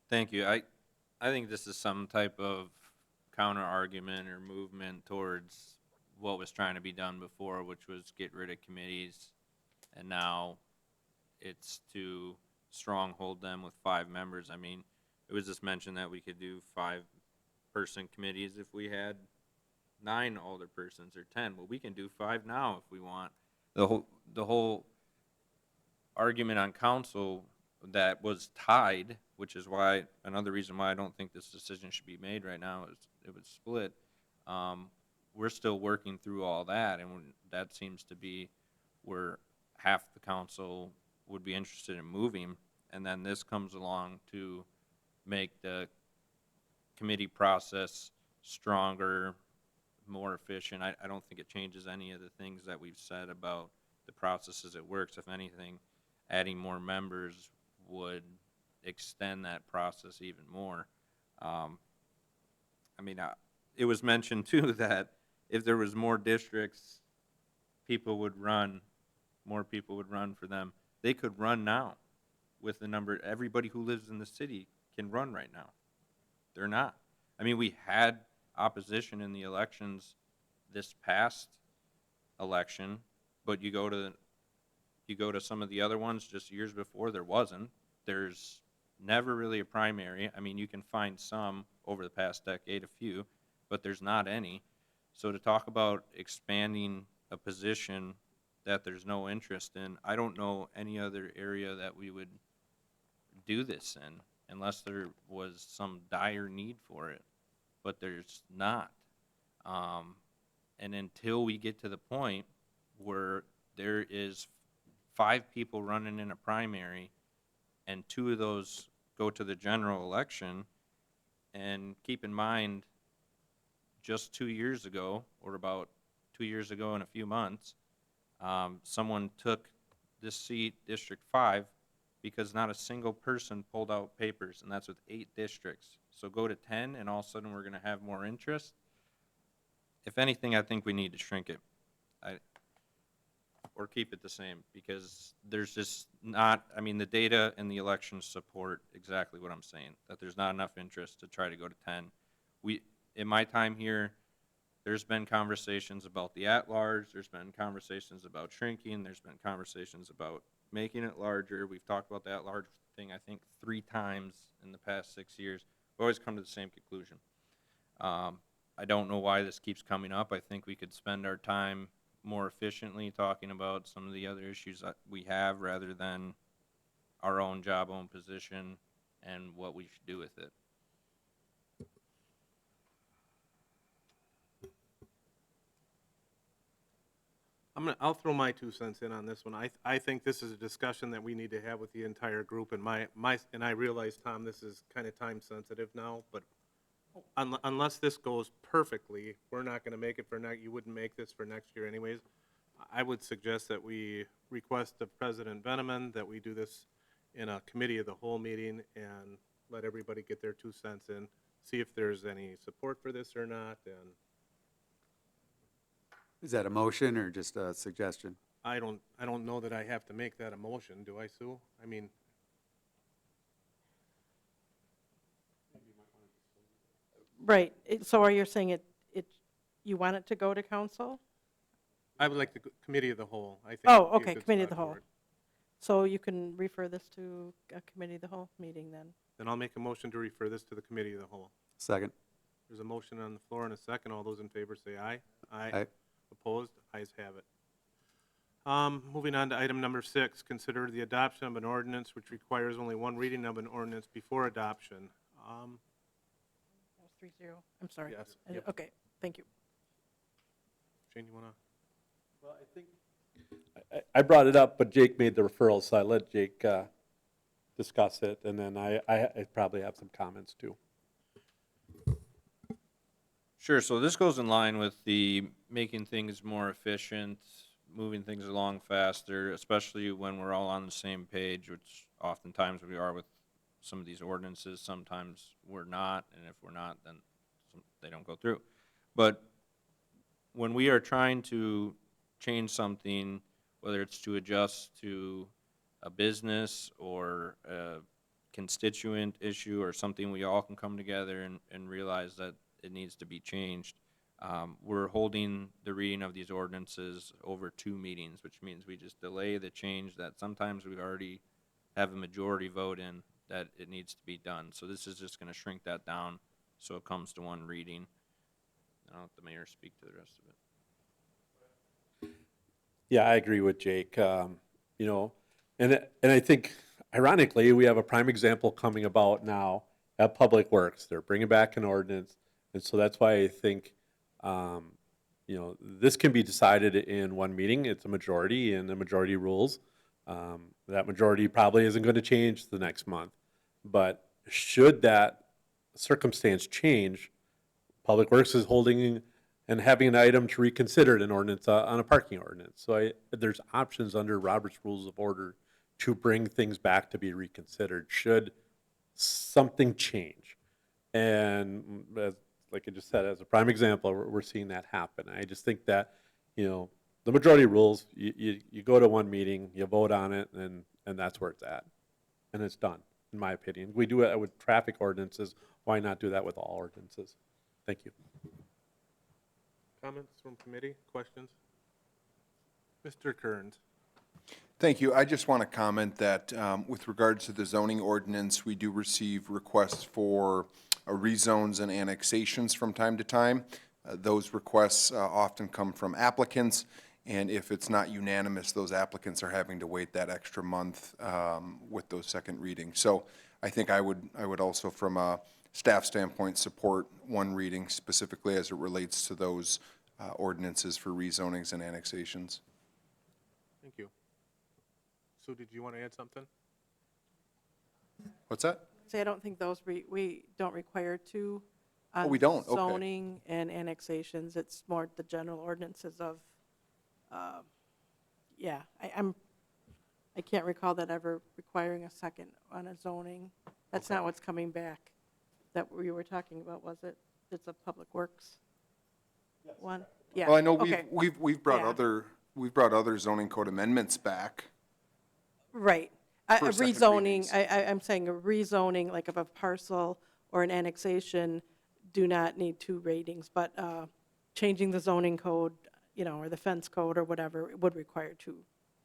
Thank you. I think this is some type of counter argument or movement towards what was trying to be done before, which was get rid of committees, and now it's to stronghold them with 5 members. I mean, it was just mentioned that we could do 5-person committees if we had 9 alderpersons or 10. Well, we can do 5 now if we want. The whole argument on council that was tied, which is why, another reason why I don't think this decision should be made right now, is it was split. We're still working through all that, and that seems to be where half the council would be interested in moving, and then this comes along to make the committee process stronger, more efficient. I don't think it changes any of the things that we've said about the process as it works. If anything, adding more members would extend that process even more. I mean, it was mentioned too that if there was more districts, more people would run for them. They could run now with the number, everybody who lives in the city can run right now. They're not. I mean, we had opposition in the elections this past election, but you go to some of the other ones just years before, there wasn't. There's never really a primary. I mean, you can find some over the past decade, a few, but there's not any. So to talk about expanding a position that there's no interest in, I don't know any other area that we would do this in unless there was some dire need for it, but there's not. And until we get to the point where there is 5 people running in a primary and 2 of those go to the general election, and keep in mind, just 2 years ago, or about 2 years ago in a few months, someone took this seat, District 5, because not a single person pulled out papers, and that's with 8 districts. So go to 10, and all of a sudden we're going to have more interest. If anything, I think we need to shrink it, or keep it the same, because there's just not, I mean, the data and the elections support exactly what I'm saying, that there's not enough interest to try to go to 10. In my time here, there's been conversations about the at-large, there's been conversations about shrinking, there's been conversations about making it larger. We've talked about the at-large thing, I think, 3 times in the past 6 years. We always come to the same conclusion. I don't know why this keeps coming up. I think we could spend our time more efficiently talking about some of the other issues that we have rather than our own job, own position, and what we should do with it. I'll throw my 2 cents in on this one. I think this is a discussion that we need to have with the entire group, and and I realize, Tom, this is kind of time sensitive now, but unless this goes perfectly, we're not gonna make it you wouldn't make this for next year anyways. I would suggest that we request of President Veneman that we do this in a committee of the whole meeting and let everybody get their 2 cents in, see if there's any support for this or not, and Is that a motion or just a suggestion? I don't know that I have to make that a motion, do I, Sue? I mean, Right, so are you saying you want it to go to council? I would like the committee of the whole, I think. Oh, you okay, could committee of spot the whole. for it. So you can refer this to a committee of the whole meeting then? Then I'll make a motion to refer this to the committee of the whole. Second. There's a motion on the floor and a second. All those in favor say aye. Aye. Opposed? Ayes have it. Moving on to item number 6, consider the adoption of an ordinance which requires only 1 reading of an ordinance before adoption. That was 3-0, I'm sorry. Yes, I- yep. Okay, thank you. Shane, you wanna? Well, I think I brought it up, but Jake made the referral, so I let Jake discuss it, and then I probably have some comments too. Sure, so this goes in line with the making things more efficient, moving things along faster, especially when we're all on the same page, which oftentimes we are with some of these ordinances. Sometimes we're not, and if we're not, then they don't go through. But when we are trying to change something, whether it's to adjust to a business or a constituent issue or something we all can come together and realize that it needs to be changed, we're holding the reading of these ordinances over 2 meetings, which means we just delay the change that sometimes we already have a majority vote in that it needs to be done. So this is just going to shrink that down so it comes to 1 reading. I'll let the mayor speak to the rest of it. Yeah, I agree with Jake. You know, and I think ironically, we have a prime example coming about now at Public Works. They're bringing back an ordinance, and so that's why I think, you know, this can be decided in 1 meeting. It's a majority, and the majority rules. That majority probably isn't going to change the next month, but should that circumstance change, Public Works is holding and having an item to reconsider an ordinance on a parking ordinance. So there's options under Robert's Rules of Order to bring things back to be reconsidered should something change. And like I just said, as a prime example, we're seeing that happen. I just think that, the majority rules, you go to one meeting, you vote on it, and that's where it's at. And it's done, in my opinion. We do it with traffic ordinances, why not do that with all ordinances? Thank you. Comments from committee, questions? Mr. Kearns. Thank you. I just want to comment that with regards to the zoning ordinance, we do receive requests for rezones and annexations from time to time. Those requests often come from applicants, and if it's not unanimous, those applicants are having to wait that extra month with those second readings. So I think I would also, from a staff standpoint, support one reading specifically as it relates to those ordinances for rezonings and annexations. Thank you. Sue, did you want to add something? What's that? See, I don't think those, we don't require two. Oh, we don't? Okay. Zoning and annexations, it's more the general ordinances of, yeah, I can't recall that ever requiring a second on a zoning. That's not what's coming back that we were talking about, was it? It's a Public Works one? Yeah. Well, I know okay. we've brought Yeah. we've brought other zoning code amendments back. Right. A For second rezoning, readings. I'm saying a rezoning, like of a parcel or an annexation, do not need two readings, but changing the zoning code, or the fence code or whatever, it would require two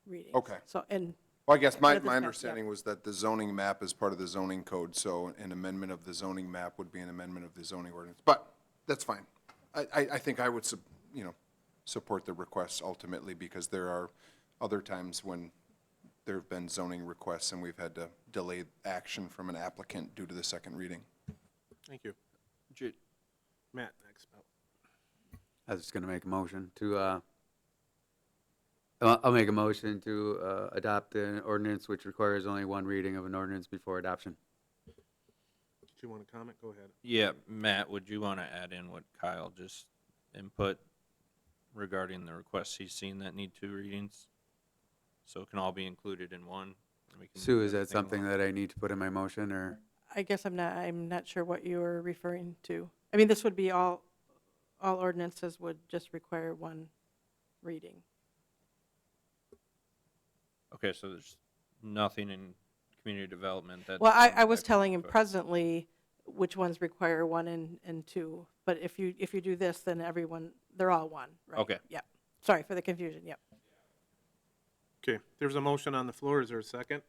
readings. Okay. So, and, Well, I guess my With the fence, yeah. understanding was that the zoning map is part of the zoning code, so an amendment of the zoning map would be an amendment of the zoning ordinance. But that's fine. I think I would, support the requests ultimately, because there are other times when there have been zoning requests and we've had to delay action from an applicant due to the second reading. Thank you. Matt, next. I was just gonna make a motion to, I'll make a motion to adopt an ordinance which requires only one reading of an ordinance before adoption. Did you want to comment? Go ahead. Yeah, Matt, would you want to add in what Kyle just input regarding the requests he's seen that need two readings? So it can all be included in one? and we can Sue, move is that everything something along. that I need to put in my motion, or? I guess I'm not sure what you were referring to. I mean, this would be all ordinances would just require one reading. Okay, so there's nothing in community development that. Well, I was telling him presently which ones require one and two, but if you do this, then they're all one, right? Okay. Yep. Sorry for the confusion, yep. Okay, there's a motion on the floor. Is there a second?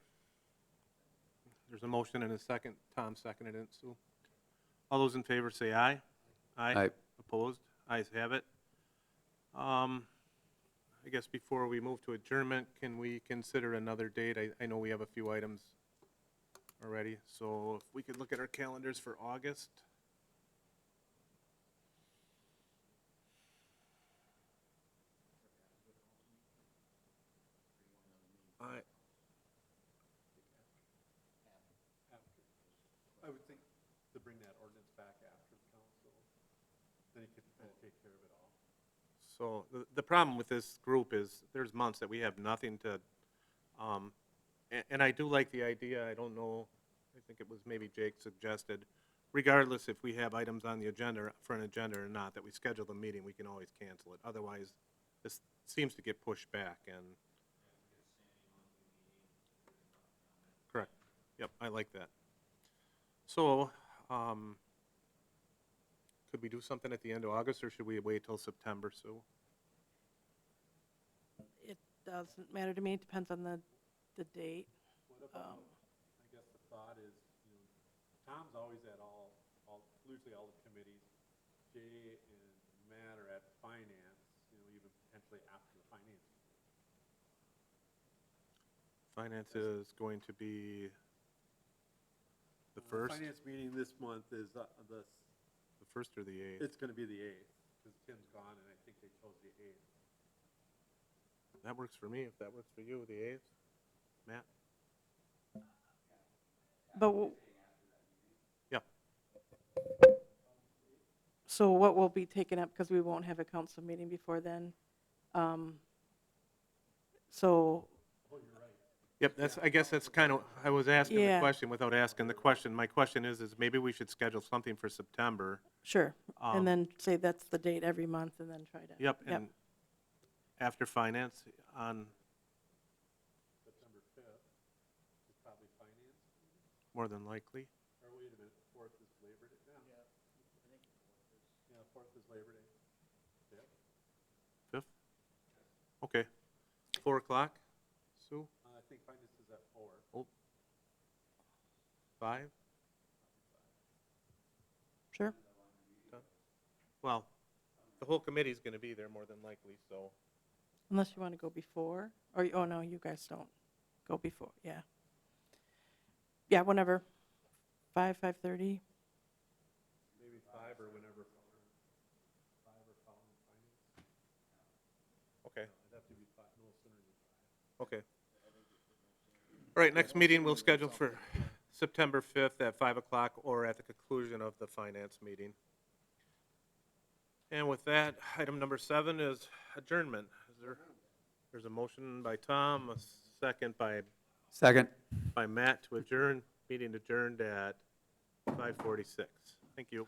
There's a motion and a second. Tom seconded it, Sue. All those in favor say aye. Aye. Opposed? Ayes have it. I guess before we move to adjournment, can we consider another date? I know we have a few items already, so if we could look at our calendars for August. I would think to bring that ordinance back after the council, then you could take care of it all. So the problem with this group is there's months that we have nothing to, and I do like the idea, I don't know, I think it was maybe Jake suggested, regardless if we have items on the agenda, for an agenda or not, that we schedule the meeting, we can always cancel it. Otherwise, this seems to get pushed back and. Correct. Yep, I like that. So, could we do something at the end of August, or should we wait till September, Sue? It doesn't matter to me, it depends on the date. I guess the thought is, Tom's always at usually all the committees. Jay and Matt are at finance, even potentially after the finance. Finance is going to be the first, Finance meeting this month is the first or the 8th? it's gonna be the 8th, because Tim's gone, and I think they chose the 8th. That works for me, if that works for you, the 8th. Matt? But, Yep. so what will be taken up, because we won't have a council meeting before then? So, Yep, I guess that's kind of, I was asking the Yeah. question without asking the question. My question is maybe we should schedule something for September. Sure. Um, And then say that's the date every month and then try to. Yep, and after finance on. September 5th is probably finance? More than likely. Or wait a minute, 4th is Labor Day? Yeah, 4th is Labor Day. 5th? Okay. 4 o'clock, Sue? I think finance is at 4. 5? Sure. Well, the whole committee's gonna be there more than likely, so. Unless you want to go before, or, oh, no, you guys don't go before, yeah. Yeah, whenever, 5:30. Maybe 5 or whenever. 5 or following finance. Okay, It'd have to be 5, no sooner than 5. okay. All right, next meeting we'll schedule for September 5th at 5 o'clock or at the conclusion of the finance meeting. And with that, item number 7 is adjournment. There's a motion by Tom, a second by Second. Matt to adjourn, meeting adjourned at 5:46. Thank you.